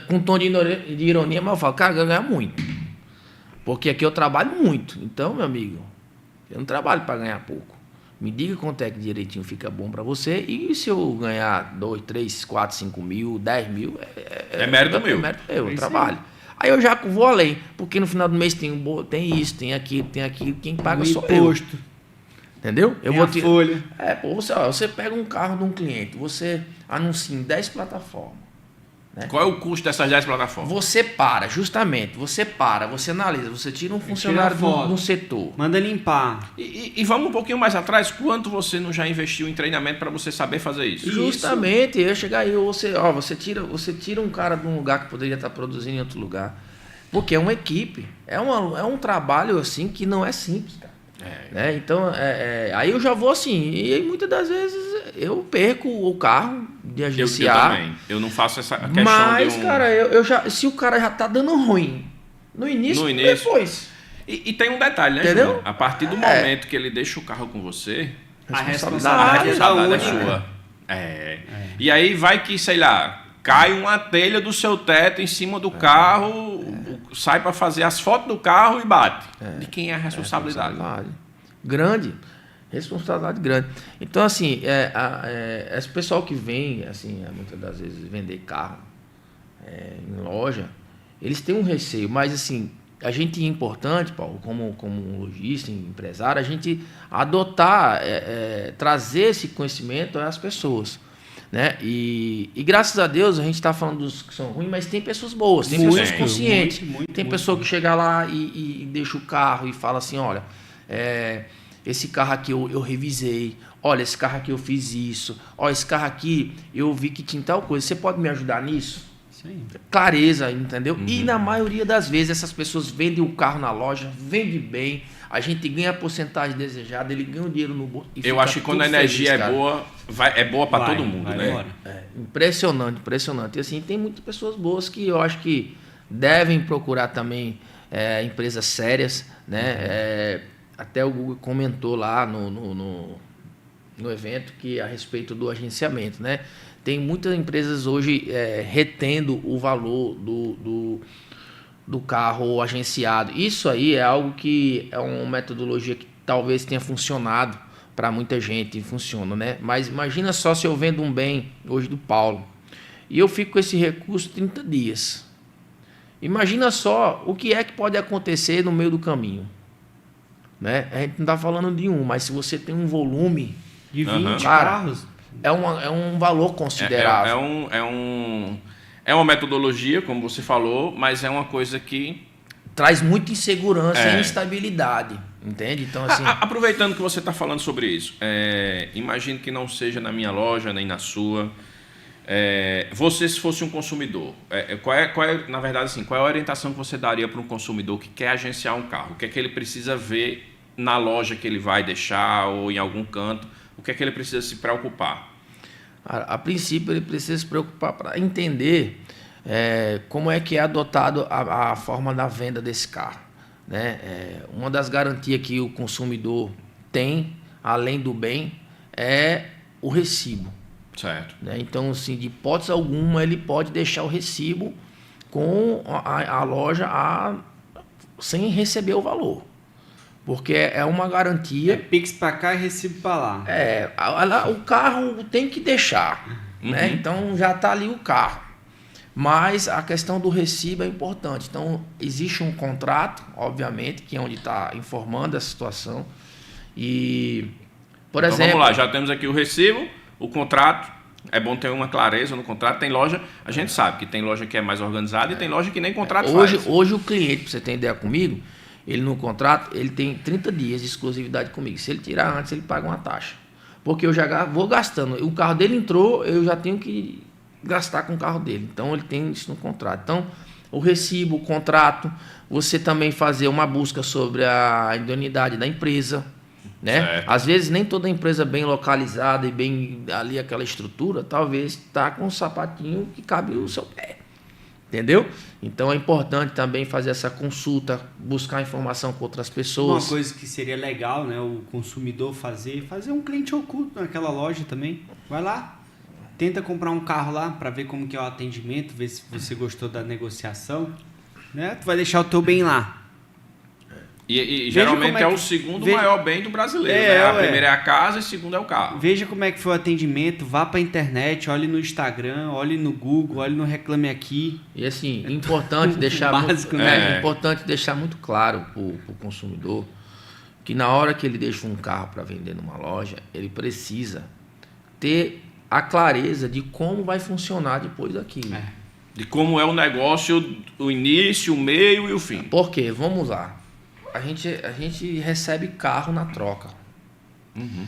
Com um tom de ironia, mas eu falo, cara, eu ganho muito. Porque aqui eu trabalho muito. Então, meu amigo, eu não trabalho para ganhar pouco. Me diga quanto é que direitinho fica bom para você. E se eu ganhar 2, 3, 4, 5 mil, 10 mil... É mérito meu. É mérito meu, eu trabalho. Aí eu já vou além. Porque no final do mês tem isso, tem aquilo. Quem paga sou imposto. eu. Entendeu? Eu vou folha. Você pega um carro de um cliente, você anuncia em 10 plataformas. Né? Qual é o custo dessas 10 plataformas? Você analisa, você tira um funcionário no setor. Manda limpar. E vamos um pouquinho mais atrás, quanto você não já investiu em treinamento para você saber fazer isso? Justamente, eu chegar aí, você tira um cara de um lugar que poderia estar produzindo em outro lugar. Porque é uma equipe, é um trabalho assim que não é simples, cara. Né? Então, aí eu já vou assim, e muitas das vezes eu perco o carro de agenciar. Eu também, eu não faço essa questão mas, cara, se o cara já tá dando ruim no início. Depois. E tem um detalhe, né, entendeu? João? A partir do momento que ele deixa o carro com você, a responsabilidade é sua. E aí vai que, sei lá, cai uma telha do seu teto em cima do carro, sai para fazer as fotos do carro e bate. De quem é a responsabilidade? Grande. Responsabilidade grande. Então, assim, esse pessoal que vem, assim, muitas das vezes, vender carro em loja, eles têm um receio, mas, assim, a gente é importante, Paulo, como lojista, empresário, a gente adotar, trazer esse conhecimento às pessoas. Né? E graças a Deus a gente está falando dos que são ruins, mas tem pessoas boas, tem pessoas conscientes. Tem pessoa que chega lá e deixa o carro e fala assim, olha, esse carro aqui eu revisei, olha, esse carro aqui eu fiz isso, olha, esse carro aqui eu vi que tinha tal coisa, você pode me ajudar nisso? Sim. Clareza, entendeu? E na maioria das vezes essas pessoas vendem o carro na loja, vende bem, a gente ganha a porcentagem desejada, ele ganha o dinheiro no bolso. Eu acho que quando a energia é boa para todo mundo, né? Impressionante. E assim, tem muitas pessoas boas que eu acho que devem procurar também empresas sérias, né? Até o Google comentou lá no evento que a respeito do agenciamento, né? Tem muitas empresas hoje retendo o valor do carro agenciado. Isso aí é algo que é uma metodologia que talvez tenha funcionado para muita gente, funciona, né? Mas imagina só se eu vendo um bem hoje do Paulo e eu fico com esse recurso 30 dias. Imagina só o que é que pode acontecer no meio do caminho. Né? A gente não está falando de mas se você tem um volume de 20 carros, é um valor considerável. É uma metodologia, como você falou, mas é uma coisa que traz muita insegurança e instabilidade, entende? Então, assim, aproveitando que você está falando sobre isso, imagino que não seja na minha loja nem na sua. Você, se fosse um consumidor, na verdade, assim, qual é a orientação que você daria para um consumidor que quer agenciar um carro? O que é que ele precisa ver na loja que ele vai deixar ou em algum canto? O que é que ele precisa se preocupar? A princípio, ele precisa se preocupar para entender como é que é adotado a forma da venda desse carro. Né? Uma das garantias que o consumidor tem, além do bem, é o recibo. Certo. Né? Então, assim, de hipótese alguma, ele pode deixar o recibo com a loja sem receber o valor. Porque é uma garantia. Pix para cá e recibo para lá. O carro tem que deixar. Né? Então, já está ali o carro. Mas a questão do recibo é importante. Então, existe um contrato, obviamente, que é onde está informando a situação. E, por exemplo... Vamos lá, já temos aqui o recibo, o contrato. É bom ter uma clareza no contrato. Tem loja, a gente sabe que tem loja que é mais organizada e tem loja que nem contrato faz. Hoje o cliente, para você ter ideia comigo, ele no contrato, ele tem 30 dias de exclusividade comigo. Se ele tirar antes, ele paga uma taxa. Porque eu já vou gastando. O carro dele entrou, eu já tenho que gastar com o carro dele. Então, ele tem isso no contrato. Então, o recibo, o contrato, você também fazer uma busca sobre a idoneidade da empresa. Né? Às vezes, nem toda empresa bem localizada e bem ali aquela estrutura, talvez está com um sapatinho que cabe no seu pé. Entendeu? Então é importante também fazer essa consulta, buscar informação com outras pessoas. Uma coisa que seria legal, né, o consumidor fazer um cliente oculto naquela loja também. Vai lá, tenta comprar um carro lá para ver como que é o atendimento, ver se você gostou da negociação, né? Tu vai deixar o teu bem lá. E geralmente é o segundo maior bem do brasileiro, né? A primeira é a casa e a segunda é o carro. Veja como é que foi o atendimento, vá para a internet, olhe no Instagram, olhe no Google, olhe no Reclame Aqui. E assim, importante deixar básico, né? Importante deixar muito claro para o consumidor que na hora que ele deixa um carro para vender numa loja, ele precisa ter a clareza de como vai funcionar depois daquilo. De como é o negócio, o início, o meio e o fim. Por quê? Vamos lá. A gente recebe carro na troca. Uhum.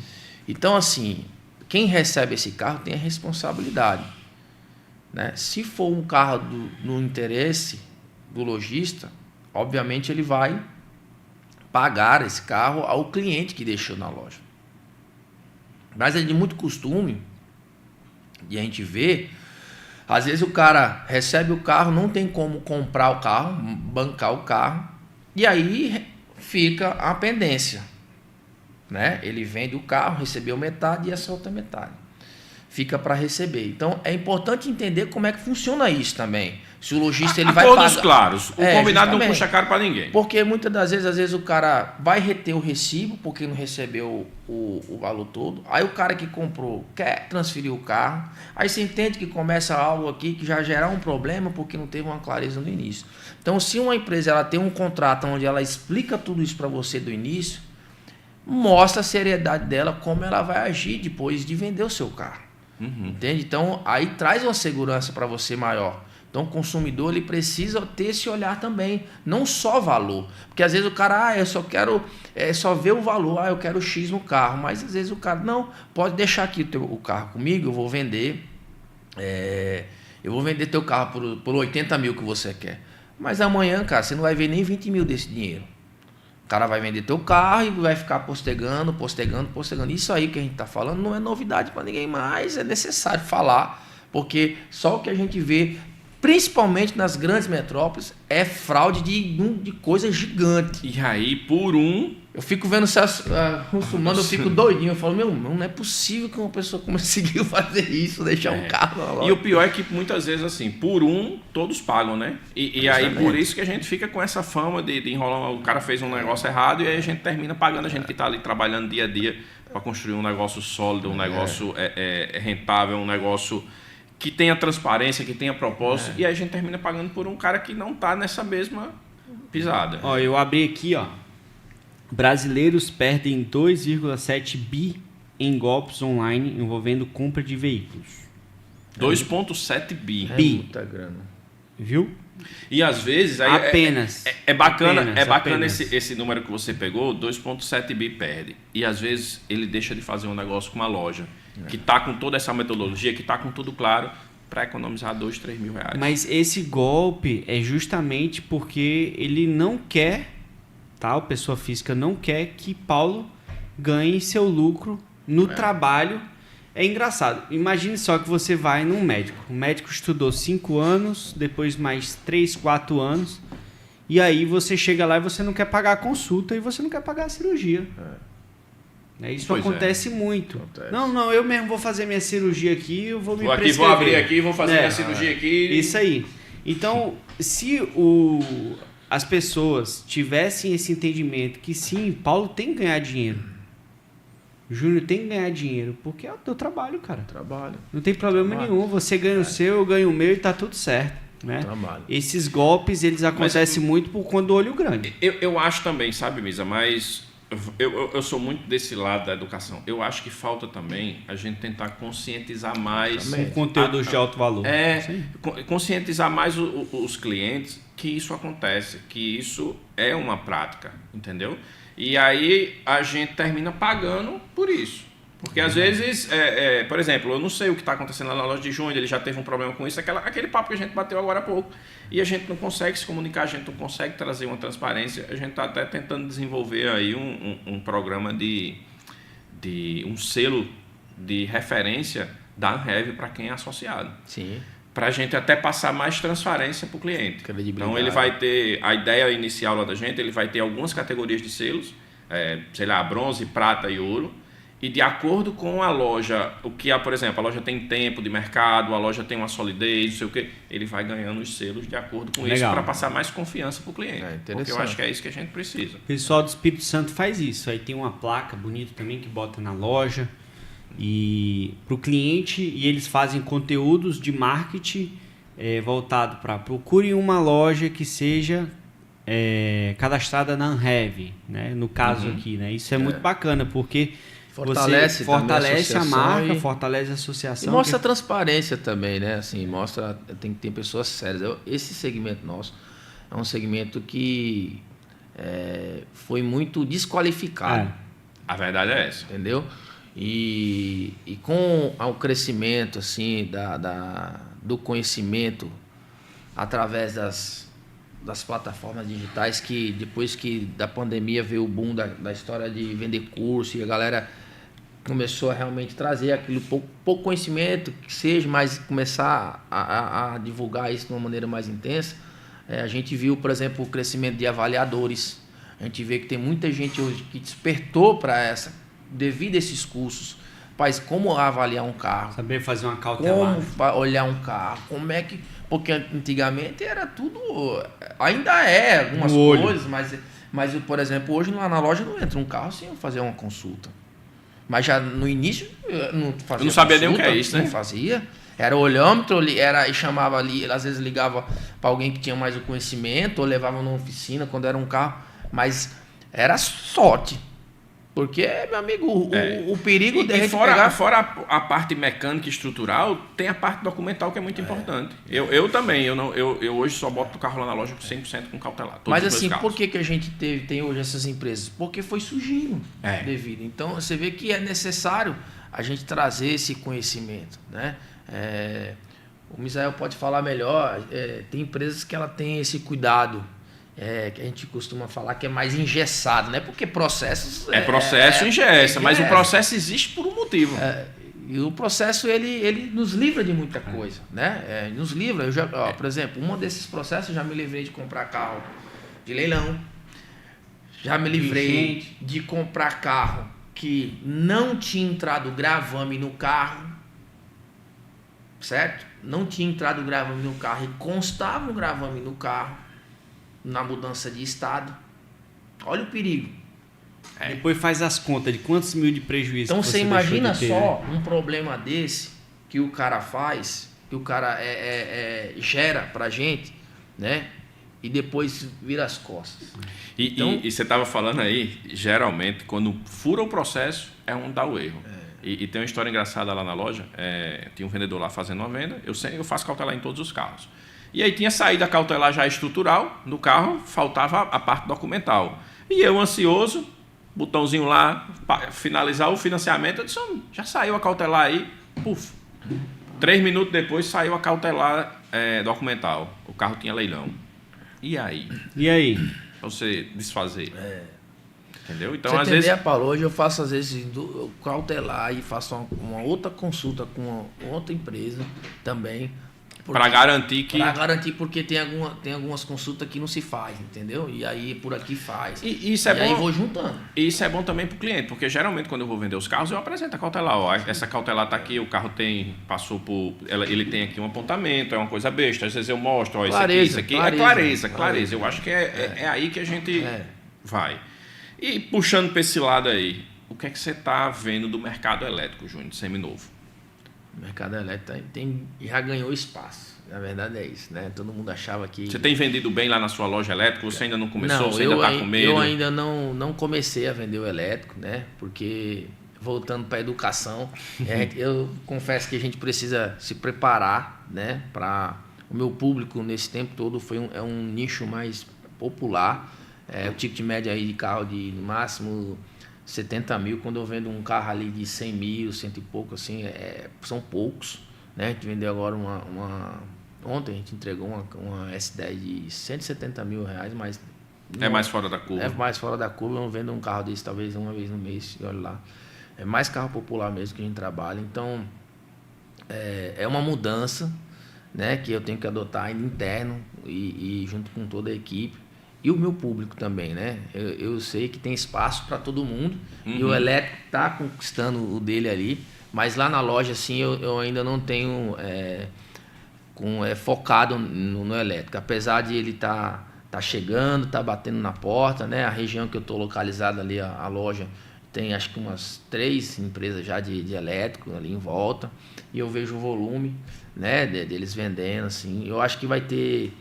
Então, assim, quem recebe esse carro tem a responsabilidade. Né? Se for um carro no interesse do lojista, obviamente ele vai pagar esse carro ao cliente que deixou na loja. Mas é de muito costume, e a gente vê, às vezes o cara recebe o carro, não tem como comprar o carro, bancar o carro, e aí fica a pendência. Né? Ele vende o carro, recebeu metade e essa outra metade fica para receber. Então é importante entender como é que funciona isso também. Se o lojista ele vai todos pagar, claros. O combinado justamente. Não puxa caro para ninguém. Porque muitas das vezes, às vezes o cara vai reter o recibo porque não recebeu o valor todo. Aí o cara que comprou quer transferir o carro. Aí você entende que começa algo aqui que já gera um problema porque não teve uma clareza no início. Então, se uma empresa ela tem um contrato onde ela explica tudo isso para você do início, mostra a seriedade dela, como ela vai agir depois de vender o seu carro. Uhum. Entende? Então, aí traz uma segurança para você maior. Então, o consumidor ele precisa ter esse olhar também, não só valor. Porque às vezes o cara, eu só quero só ver o valor, eu quero X no carro. Mas às vezes o cara, não, pode deixar aqui o carro comigo, eu vou vender. Eu vou vender teu carro por 80 mil que você quer. Mas amanhã, cara, você não vai ver nem 20 mil desse dinheiro. O cara vai vender teu carro e vai ficar postergando. Isso aí que a gente está falando não é novidade para ninguém mais. É necessário falar, porque só o que a gente vê, principalmente nas grandes metrópoles, é fraude de coisa gigante. E aí, por eu fico vendo consumando, eu fico doidinho. Eu falo, não é possível que uma pessoa conseguiu fazer isso, deixar um carro na loja. E o pior é que muitas vezes, assim, por todos pagam, né? E aí, por isso que a gente fica com essa fama de enrolar. O cara fez um negócio errado e aí a gente termina pagando a gente que está ali trabalhando dia a dia para construir um negócio sólido, um negócio rentável, um negócio que tenha transparência, que tenha propósito. E aí a gente termina pagando por um cara que não está nessa mesma pisada. Ó, eu abri aqui, ó. Brasileiros perdem 2,7 bi em golpes online envolvendo compra de veículos. 2,7 bi. Muita grana. Viu? E às vezes... Aí apenas. É bacana esse número que você pegou, 2,7 bi perde. E às vezes ele deixa de fazer um negócio com uma loja que está com toda essa metodologia, que está com tudo claro, para economizar 2, 3 mil reais. Mas esse golpe é justamente porque ele não quer... a pessoa física não quer que Paulo ganhe seu lucro no trabalho. É engraçado. Imagine só que você vai num médico. O médico estudou 5 anos, depois mais 3, 4 anos. E aí você chega lá e você não quer pagar a consulta e você não quer pagar a cirurgia. Isso acontece muito. Não, eu mesmo vou fazer minha cirurgia aqui, eu vou me prescrever. Vou abrir aqui, vou fazer minha cirurgia aqui. Isso aí. Então, se as pessoas tivessem esse entendimento que sim, Paulo tem que ganhar dinheiro, Júnior tem que ganhar dinheiro, porque é o teu trabalho, cara. Não tem problema nenhum, você ganha o seu, eu ganho o meu e tá tudo certo, né? Esses golpes, eles acontecem muito por conta do olho grande. Eu acho também, sabe, Misa, mas eu sou muito desse lado da educação. Eu acho que falta também a gente tentar conscientizar mais... Com conteúdos de alto valor. Conscientizar mais os clientes que isso acontece, que isso é uma prática, entendeu? E aí a gente termina pagando por isso. Porque às vezes, por exemplo, eu não sei o que está acontecendo lá na loja de Júnior, ele já teve um problema com isso, aquele papo que a gente bateu agora há pouco. E a gente não consegue se comunicar, a gente não consegue trazer uma transparência. A gente está até tentando desenvolver aí um programa um selo de referência da Anhev para quem é associado. Sim. Para a gente até passar mais transparência para o cliente. Então ele vai ter, a ideia inicial lá da gente, ele vai ter algumas categorias de selos, sei lá, bronze, prata e ouro, e de acordo com a loja, por exemplo, a loja tem tempo de mercado, a loja tem uma solidez, não sei o quê, ele vai ganhando os selos de acordo com isso para passar mais confiança para o cliente. Porque eu acho que é isso que a gente precisa. O pessoal do Espírito Santo faz isso, aí tem uma placa bonita também que bota na loja, e para o cliente, e eles fazem conteúdos de marketing voltado para procure uma loja que seja cadastrada na Anhev, né? No caso aqui, né? Isso é muito bacana, porque Fortalece, você fortalece a marca, e fortalece a associação. E mostra transparência também, né? Assim, mostra, tem que ter pessoas sérias. Esse segmento nosso é um segmento que foi muito desqualificado. A verdade é essa. Entendeu? E com o crescimento assim, do conhecimento através das plataformas digitais, que depois que da pandemia veio o boom da história de vender curso e a galera começou a realmente trazer aquilo, pouco conhecimento, que seja, mas começar a divulgar isso de uma maneira mais intensa. A gente viu, por exemplo, o crescimento de avaliadores. A gente vê que tem muita gente hoje que despertou para devido a esses cursos. Mas como avaliar um carro? Saber fazer uma cautelar. Como olhar um carro? Como é que... Porque antigamente era tudo... Ainda algumas coisas, mas, por exemplo, hoje lá na loja não entra um carro sem eu fazer uma consulta. Mas já no início não fazia. Eu não sabia nem o que é isso, né? Não fazia. Era olhômetro, e chamava ali, às vezes ligava para alguém que tinha mais o conhecimento, ou levava numa oficina quando era um carro. Mas era sorte. Porque, meu amigo, o perigo de fora a parte mecânica e estrutural, tem a parte documental que é muito importante. Eu também, eu hoje só boto o carro lá na loja 100% com cautelar. Mas assim, por que a gente tem hoje essas empresas? Porque foi surgindo devido. Então, você vê que é necessário a gente trazer esse conhecimento, né? O Misael pode falar melhor, tem empresas que ela tem esse cuidado, que a gente costuma falar que é mais engessado, né? Porque processos... processo engessa, mas o processo existe por um motivo. E o processo, ele nos livra de muita coisa, né? Nos livra. Por exemplo, um desses processos eu já me livrei de comprar carro de leilão, já me livrei de comprar carro que não tinha entrado gravame no carro, certo? Não tinha entrado gravame no carro e constava um gravame no carro, na mudança de estado. Olha o perigo. Depois faz as contas de quantos mil de prejuízo. Então você imagina só um problema desse que o cara faz, que o cara gera pra gente, né? E depois vira as costas. E você estava falando aí, geralmente, quando fura o processo, é onde dá o erro. E tem uma história engraçada lá na loja. Tinha um vendedor lá fazendo uma venda. Eu faço cautelar em todos os carros. E aí tinha saído a cautelar já estrutural no carro, faltava a parte documental. E eu, ansioso, botãozinho lá, finalizar o financiamento, eu disse, já saiu a cautelar aí, puf. 3 minutos depois saiu a cautelar documental. O carro tinha leilão. E aí? Pra você desfazer. Entendeu? Então, você às vezes... Paulo, hoje eu faço, às vezes, cautelar e faço uma outra consulta com outra empresa também. Para garantir que... Para garantir, porque tem algumas consultas que não se faz, entendeu? E aí por aqui faz. E isso é bom. Aí vou juntando. E isso é bom também para o cliente, porque geralmente quando eu vou vender os carros, eu apresento a cautelar. Ó, essa cautelar está aqui, o carro passou por... Ele tem aqui um apontamento, é uma coisa besta. Às vezes eu mostro, ó, isso aqui. Clareza. Eu acho que é aí que a gente vai. E puxando para esse lado aí, o que é que você está vendo do mercado elétrico, Júnior, de seminovo? O mercado elétrico já ganhou espaço. Na verdade é isso, né? Todo mundo achava que... Você tem vendido bem lá na sua loja elétrica? Você ainda não começou? Você ainda está com medo? Eu ainda não comecei a vender o elétrico, né? Porque, voltando para a educação, eu confesso que a gente precisa se preparar, né? O meu público nesse tempo todo é um nicho mais popular. O ticket médio aí de carro de no máximo 70 mil, quando eu vendo um carro ali de 100 mil, cento e pouco, assim, são poucos, né? A gente vendeu agora ontem a gente entregou uma S10 de 170 mil reais, mas... É mais fora da curva. É mais fora da curva, eu vendo um carro desse talvez uma vez no mês, e olha lá. É mais carro popular mesmo que a gente trabalha, então é uma mudança, né? Que eu tenho que adotar ainda interno e junto com toda a equipe. E o meu público também, né? Eu sei que tem espaço para todo mundo. E o elétrico está conquistando o dele ali. Mas lá na loja, assim, eu ainda não tenho focado no elétrico. Apesar de ele tá chegando, tá batendo na porta, né? A região que eu estou localizado ali, a loja, tem acho que umas 3 empresas já de elétrico ali em volta. E eu vejo o volume, né? Deles vendendo, assim. Eu acho que vai ter...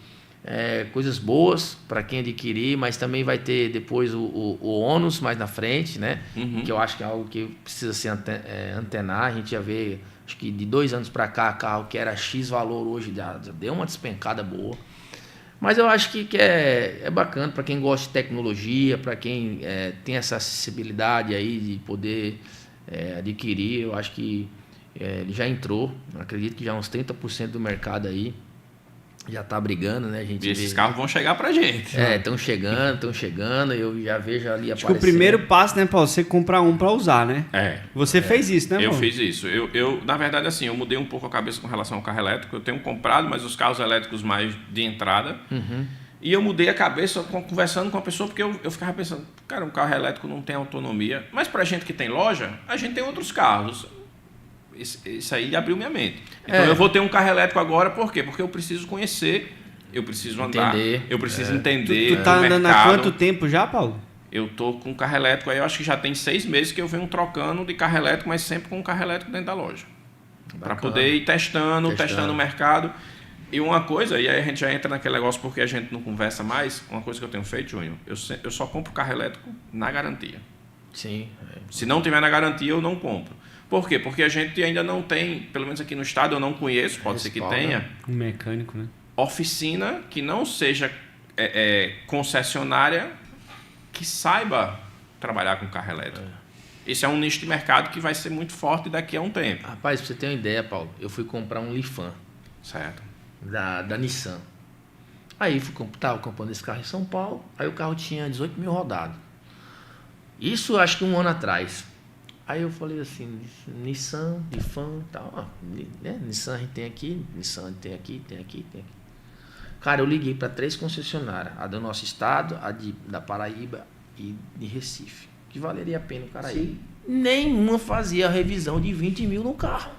coisas boas para quem adquirir, mas também vai ter depois o ônus mais na frente, né? Que eu acho que é algo que precisa se antenar. A gente já vê, acho que de 2 anos para cá, carro que era X valor hoje já deu uma despencada boa. Mas eu acho que é bacana para quem gosta de tecnologia, para quem tem essa acessibilidade aí de poder adquirir. Eu acho que ele já entrou, acredito que já uns 30% do mercado aí já está brigando, né? A gente e esses carros vão chegar pra gente. Estão chegando, eu já vejo ali aparecendo. Acho que o primeiro passo, né, Paulo, você comprar um para usar, né? Você fez isso, né, Paulo? Eu fiz isso. Eu, na verdade, assim, eu mudei um pouco a cabeça com relação ao carro elétrico. Eu tenho comprado, mas os carros elétricos mais de entrada. E eu mudei a cabeça conversando com a pessoa, porque eu ficava pensando, cara, um carro elétrico não tem autonomia. Mas pra gente que tem loja, a gente tem outros carros. Isso aí abriu minha mente. Então eu vou ter um carro elétrico agora, por quê? Porque eu preciso conhecer, eu preciso andar, eu preciso entender. Tu tá andando há quanto tempo já, Paulo? Eu tô com um carro elétrico aí, eu acho que já tem 6 meses que eu venho trocando de carro elétrico, mas sempre com um carro elétrico dentro da loja. Para poder ir testando o mercado. E uma coisa, e aí a gente já entra naquele negócio porque a gente não conversa mais, uma coisa que eu tenho feito, Júnior, eu só compro carro elétrico na garantia. Sim. Se não tiver na garantia, eu não compro. Por quê? Porque a gente ainda não tem, pelo menos aqui no estado eu não conheço, pode ser que tenha. Um mecânico, né? Oficina que não seja concessionária que saiba trabalhar com carro elétrico. Esse é um nicho de mercado que vai ser muito forte daqui a um tempo. Rapaz, pra você ter uma ideia, Paulo, eu fui comprar um Lifan. Certo. Da Nissan. Aí tava comprando esse carro em São Paulo, aí o carro tinha 18 mil rodados. Isso acho que 1 ano atrás. Aí eu falei assim, Nissan, Lifan e tal. Né? Nissan a gente tem aqui, Nissan a gente tem aqui, tem aqui. Cara, eu liguei para 3 concessionárias. A do nosso estado, a da Paraíba e de Recife. Que valeria a pena o cara ir. Nenhuma fazia a revisão de 20 mil no carro.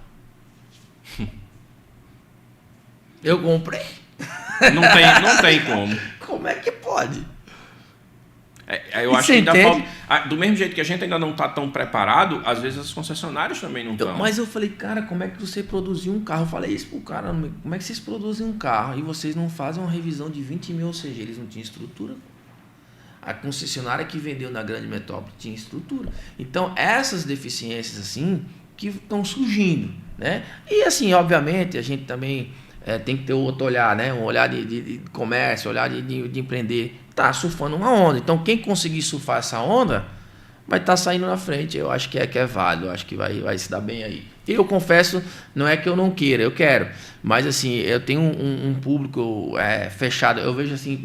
Eu comprei. Não tem como. Como é que pode? Eu acho que ainda falta. Do mesmo jeito que a gente ainda não está tão preparado, às vezes as concessionárias também não estão. Mas eu falei, cara, como é que você produziu um carro? Eu falei isso pro cara, como é que vocês produzem um carro e vocês não fazem uma revisão de 20 mil? Ou seja, eles não tinham estrutura. A concessionária que vendeu na grande metrópole tinha estrutura. Então, essas deficiências assim que estão surgindo, né? E assim, obviamente, a gente também tem que ter outro olhar, né? Um olhar de comércio, olhar de empreender. Tá surfando uma onda. Então, quem conseguir surfar essa onda vai estar saindo na frente. Eu acho que é válido, eu acho que vai se dar bem aí. Eu confesso, não é que eu não queira, eu quero. Mas assim, eu tenho um público fechado. Eu vejo assim,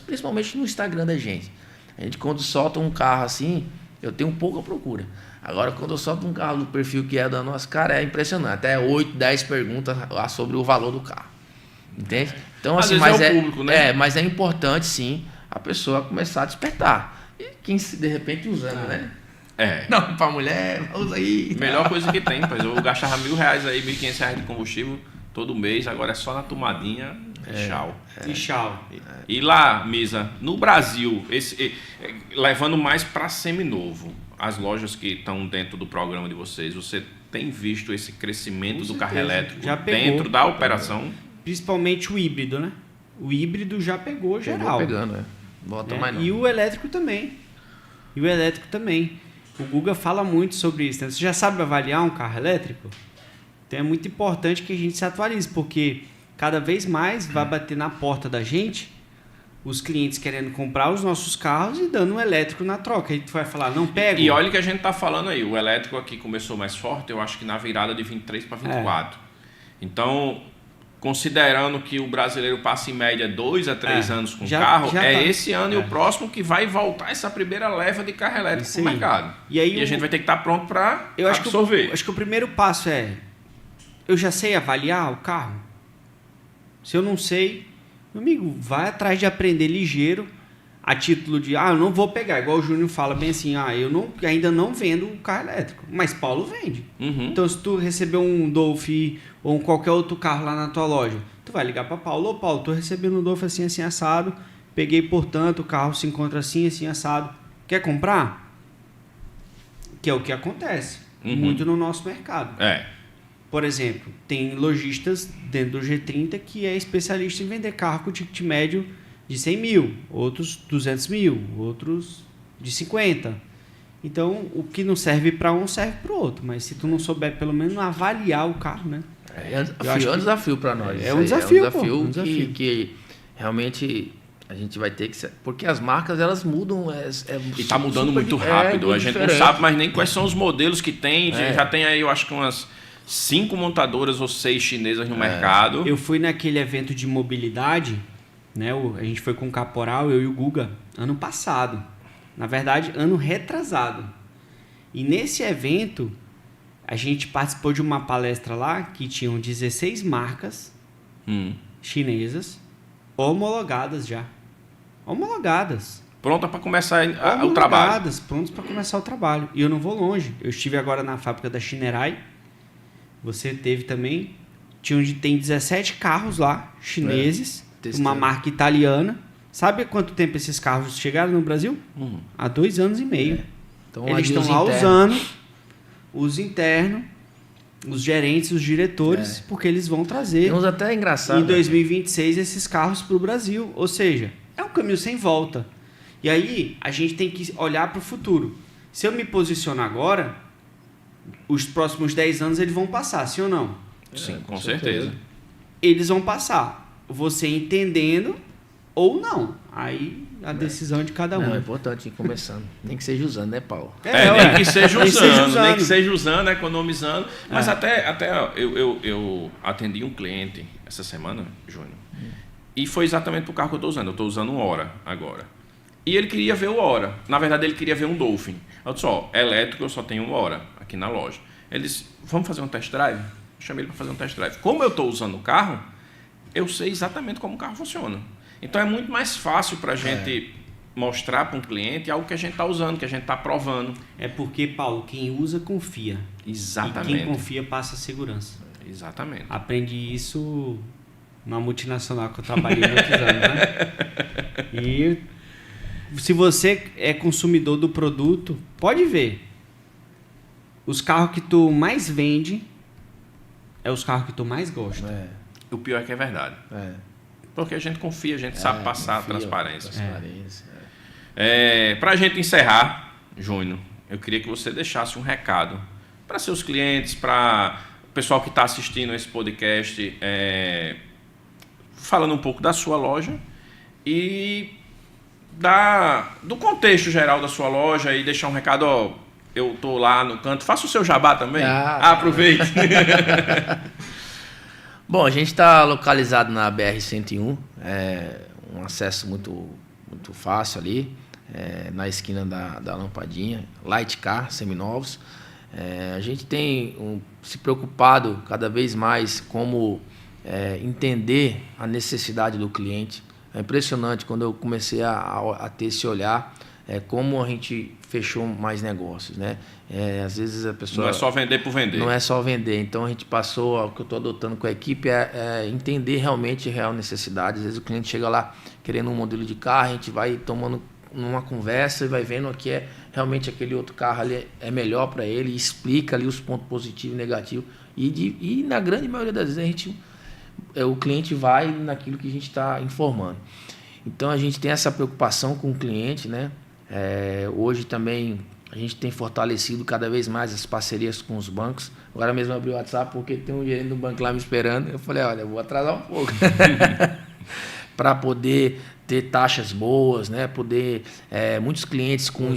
principalmente no Instagram da gente. A gente quando solta um carro assim, eu tenho pouca procura. Agora, quando eu solto um carro do perfil que é da nossa, cara, é impressionante. Até 8, 10 perguntas sobre o valor do carro. Entende? Então, assim, mas é o público, né? Mas é importante, sim, a pessoa começar a despertar. E quem se de repente usando, né? Não, pra mulher, usa aí. Melhor coisa que tem, pois eu gastava R$1.000 aí, R$1.500 de combustível todo mês, agora é só na tomadinha. Tchau. E tchau. E lá, Misa, no Brasil, levando mais para seminovo, as lojas que estão dentro do programa de vocês, você tem visto esse crescimento do carro elétrico dentro da operação? Principalmente o híbrido, né? O híbrido já pegou geral. Pegando, Bota mais não. E o elétrico também. O Guga fala muito sobre isso. Né? Você já sabe avaliar um carro elétrico? Então é muito importante que a gente se atualize, porque cada vez mais vai bater na porta da gente os clientes querendo comprar os nossos carros e dando um elétrico na troca. Aí tu vai falar, não pega. E olha o que a gente tá falando aí. O elétrico aqui começou mais forte, eu acho que na virada de 23 para 24. Então, considerando que o brasileiro passa em média 2 a 3 anos com carro, esse ano e o próximo que vai voltar essa primeira leva de carro elétrico para o mercado. E a gente vai ter que estar pronto para absorver. Acho que o primeiro passo eu já sei avaliar o carro? Se eu não sei, meu amigo, vai atrás de aprender ligeiro, a título de, eu não vou pegar, igual o Júnior fala bem assim, eu ainda não vendo o carro elétrico, mas Paulo vende. Então, se tu receber um Dolphin ou qualquer outro carro lá na tua loja, tu vai ligar para Paulo, Paulo, tô recebendo um Dolphin assim, assim, assado, peguei, portanto, o carro se encontra assim, assim, assado, quer comprar? Que é o que acontece muito no nosso mercado. Por exemplo, tem lojistas dentro do G30 que é especialista em vender carro com ticket médio de 100 mil, outros 200 mil, outros de 50. Então, o que não serve para um serve para o outro. Mas se tu não souber pelo menos avaliar o carro, né? É um desafio para nós. É um desafio, que realmente a gente vai ter que... Porque as marcas, elas mudam. E está mudando muito rápido. A gente não sabe mais nem quais são os modelos que tem. Já tem aí, eu acho que umas 5 montadoras ou 6 chinesas no mercado. Eu fui naquele evento de mobilidade, né? A gente foi com o Caporal, eu e o Guga, ano passado. Na verdade, ano retrasado. E nesse evento, a gente participou de uma palestra lá que tinham 16 marcas chinesas homologadas já. Homologadas. Pronta para começar o trabalho. Prontas para começar o trabalho. E eu não vou longe. Eu estive agora na fábrica da Shinerai. Você teve também. Tem 17 carros lá, chineses. Uma marca italiana. Sabe há quanto tempo esses carros chegaram no Brasil? Há 2 anos e meio. Então, eles estão lá usando os internos, os gerentes, os diretores, porque eles vão trazer. Temos até engraçado. Em 2026 esses carros para o Brasil. Ou seja, é um caminho sem volta. E aí a gente tem que olhar para o futuro. Se eu me posiciono agora, os próximos 10 anos eles vão passar, sim ou não? Sim, com certeza. Eles vão passar. Você entendendo ou não. Aí a decisão é de cada um. Não, é importante ir começando. Nem que seja usando, né, Paulo? Nem que seja usando, nem que seja usando, economizando. Mas até eu atendi um cliente essa semana, Júnior, e foi exatamente pro carro que eu estou usando. Eu estou usando um Hora agora. E ele queria ver o Hora. Na verdade, ele queria ver um Dolphin. Eu disse, elétrico eu só tenho um Hora aqui na loja. Ele disse, vamos fazer um test drive? Eu chamei ele para fazer um test drive. Como eu estou usando o carro, eu sei exatamente como o carro funciona. Então é muito mais fácil para a gente mostrar para um cliente algo que a gente está usando, que a gente está provando. É porque, Paulo, quem usa confia. Exatamente. E quem confia passa segurança. Exatamente. Aprendi isso numa multinacional que eu trabalhei muitos anos, né? E se você é consumidor do produto, pode ver. Os carros que tu mais vende é os carros que tu mais gosta. O pior é que é verdade. Porque a gente confia, a gente sabe passar a transparência. Para a gente encerrar, Júnior, eu queria que você deixasse um recado para seus clientes, para o pessoal que está assistindo esse podcast, falando um pouco da sua loja e do contexto geral da sua loja e deixar um recado, eu estou lá no canto, faça o seu jabá também, aproveite. Bom, a gente está localizado na BR-101, um acesso muito fácil ali, na esquina da Lampadinha, Light Car, seminovos. A gente tem se preocupado cada vez mais como entender a necessidade do cliente. É impressionante quando eu comecei a ter esse olhar, como a gente fechou mais negócios, né? Às vezes a pessoa... Não é só vender por vender. Não é só vender. Então a gente passou, o que eu estou adotando com a equipe é entender realmente a real necessidade. Às vezes o cliente chega lá querendo um modelo de carro, a gente vai tomando numa conversa e vai vendo que realmente aquele outro carro ali é melhor para ele, e explica ali os pontos positivos e negativos. E na grande maioria das vezes o cliente vai naquilo que a gente está informando. Então a gente tem essa preocupação com o cliente, né? Hoje também a gente tem fortalecido cada vez mais as parcerias com os bancos. Agora mesmo eu abri o WhatsApp porque tem um gerente do banco lá me esperando. Eu falei, olha, eu vou atrasar um pouco para poder ter taxas boas, né? Poder muitos clientes com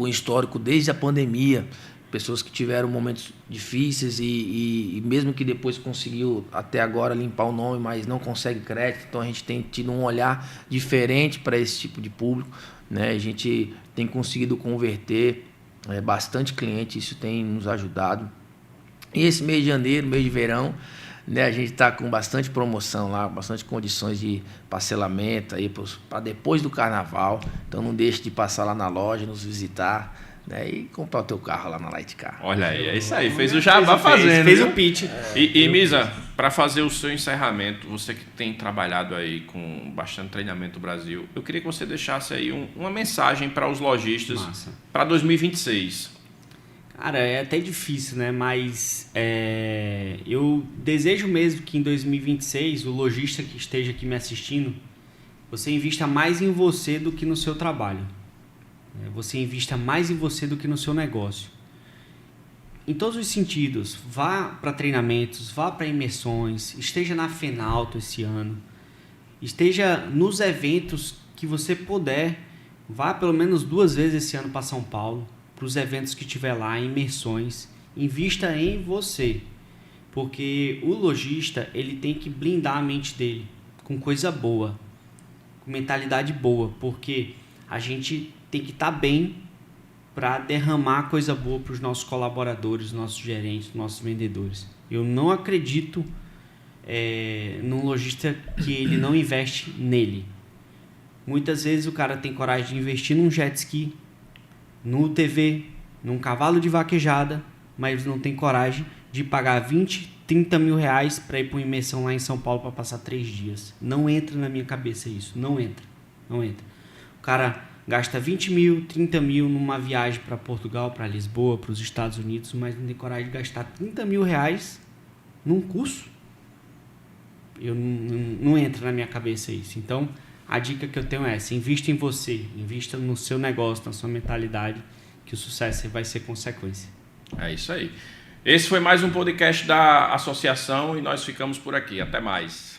histórico desde a pandemia, pessoas que tiveram momentos difíceis e mesmo que depois conseguiu até agora limpar o nome, mas não consegue crédito. Então a gente tem tido um olhar diferente para esse tipo de público, né? A gente tem conseguido converter bastante cliente, isso tem nos ajudado. E esse mês de janeiro, mês de verão, né, a gente está com bastante promoção lá, bastante condições de parcelamento aí para depois do carnaval. Então não deixe de passar lá na loja, nos visitar, né, e comprar o teu carro lá na Light Car. Olha aí, é isso aí, fez o jabá fazendo. Fez o pitch. E Misa, para fazer o seu encerramento, você que tem trabalhado aí com bastante treinamento no Brasil, eu queria que você deixasse aí uma mensagem para os lojistas para 2026. Cara, é até difícil, né? Mas eu desejo mesmo que em 2026 o lojista que esteja aqui me assistindo, você invista mais em você do que no seu trabalho. Você invista mais em você do que no seu negócio. Em todos os sentidos, vá para treinamentos, vá para imersões, esteja na Fenalto esse ano, esteja nos eventos que você puder, vá pelo menos 2 vezes esse ano para São Paulo, para os eventos que tiver lá, imersões, invista em você, porque o lojista ele tem que blindar a mente dele com coisa boa, com mentalidade boa, porque a gente tem que estar bem para derramar coisa boa para os nossos colaboradores, nossos gerentes, nossos vendedores. Eu não acredito num lojista que ele não investe nele. Muitas vezes o cara tem coragem de investir num jet ski, no UTV, num cavalo de vaquejada, mas não tem coragem de pagar 20, 30 mil reais para ir para uma imersão lá em São Paulo para passar 3 dias. Não entra na minha cabeça isso, não entra. O cara gasta 20 mil, 30 mil numa viagem para Portugal, para Lisboa, para os Estados Unidos, mas não tem coragem de gastar 30 mil reais num curso. Não entra na minha cabeça isso. Então, a dica que eu tenho é essa: invista em você, invista no seu negócio, na sua mentalidade, que o sucesso vai ser consequência. É isso aí. Esse foi mais um podcast da associação e nós ficamos por aqui. Até mais.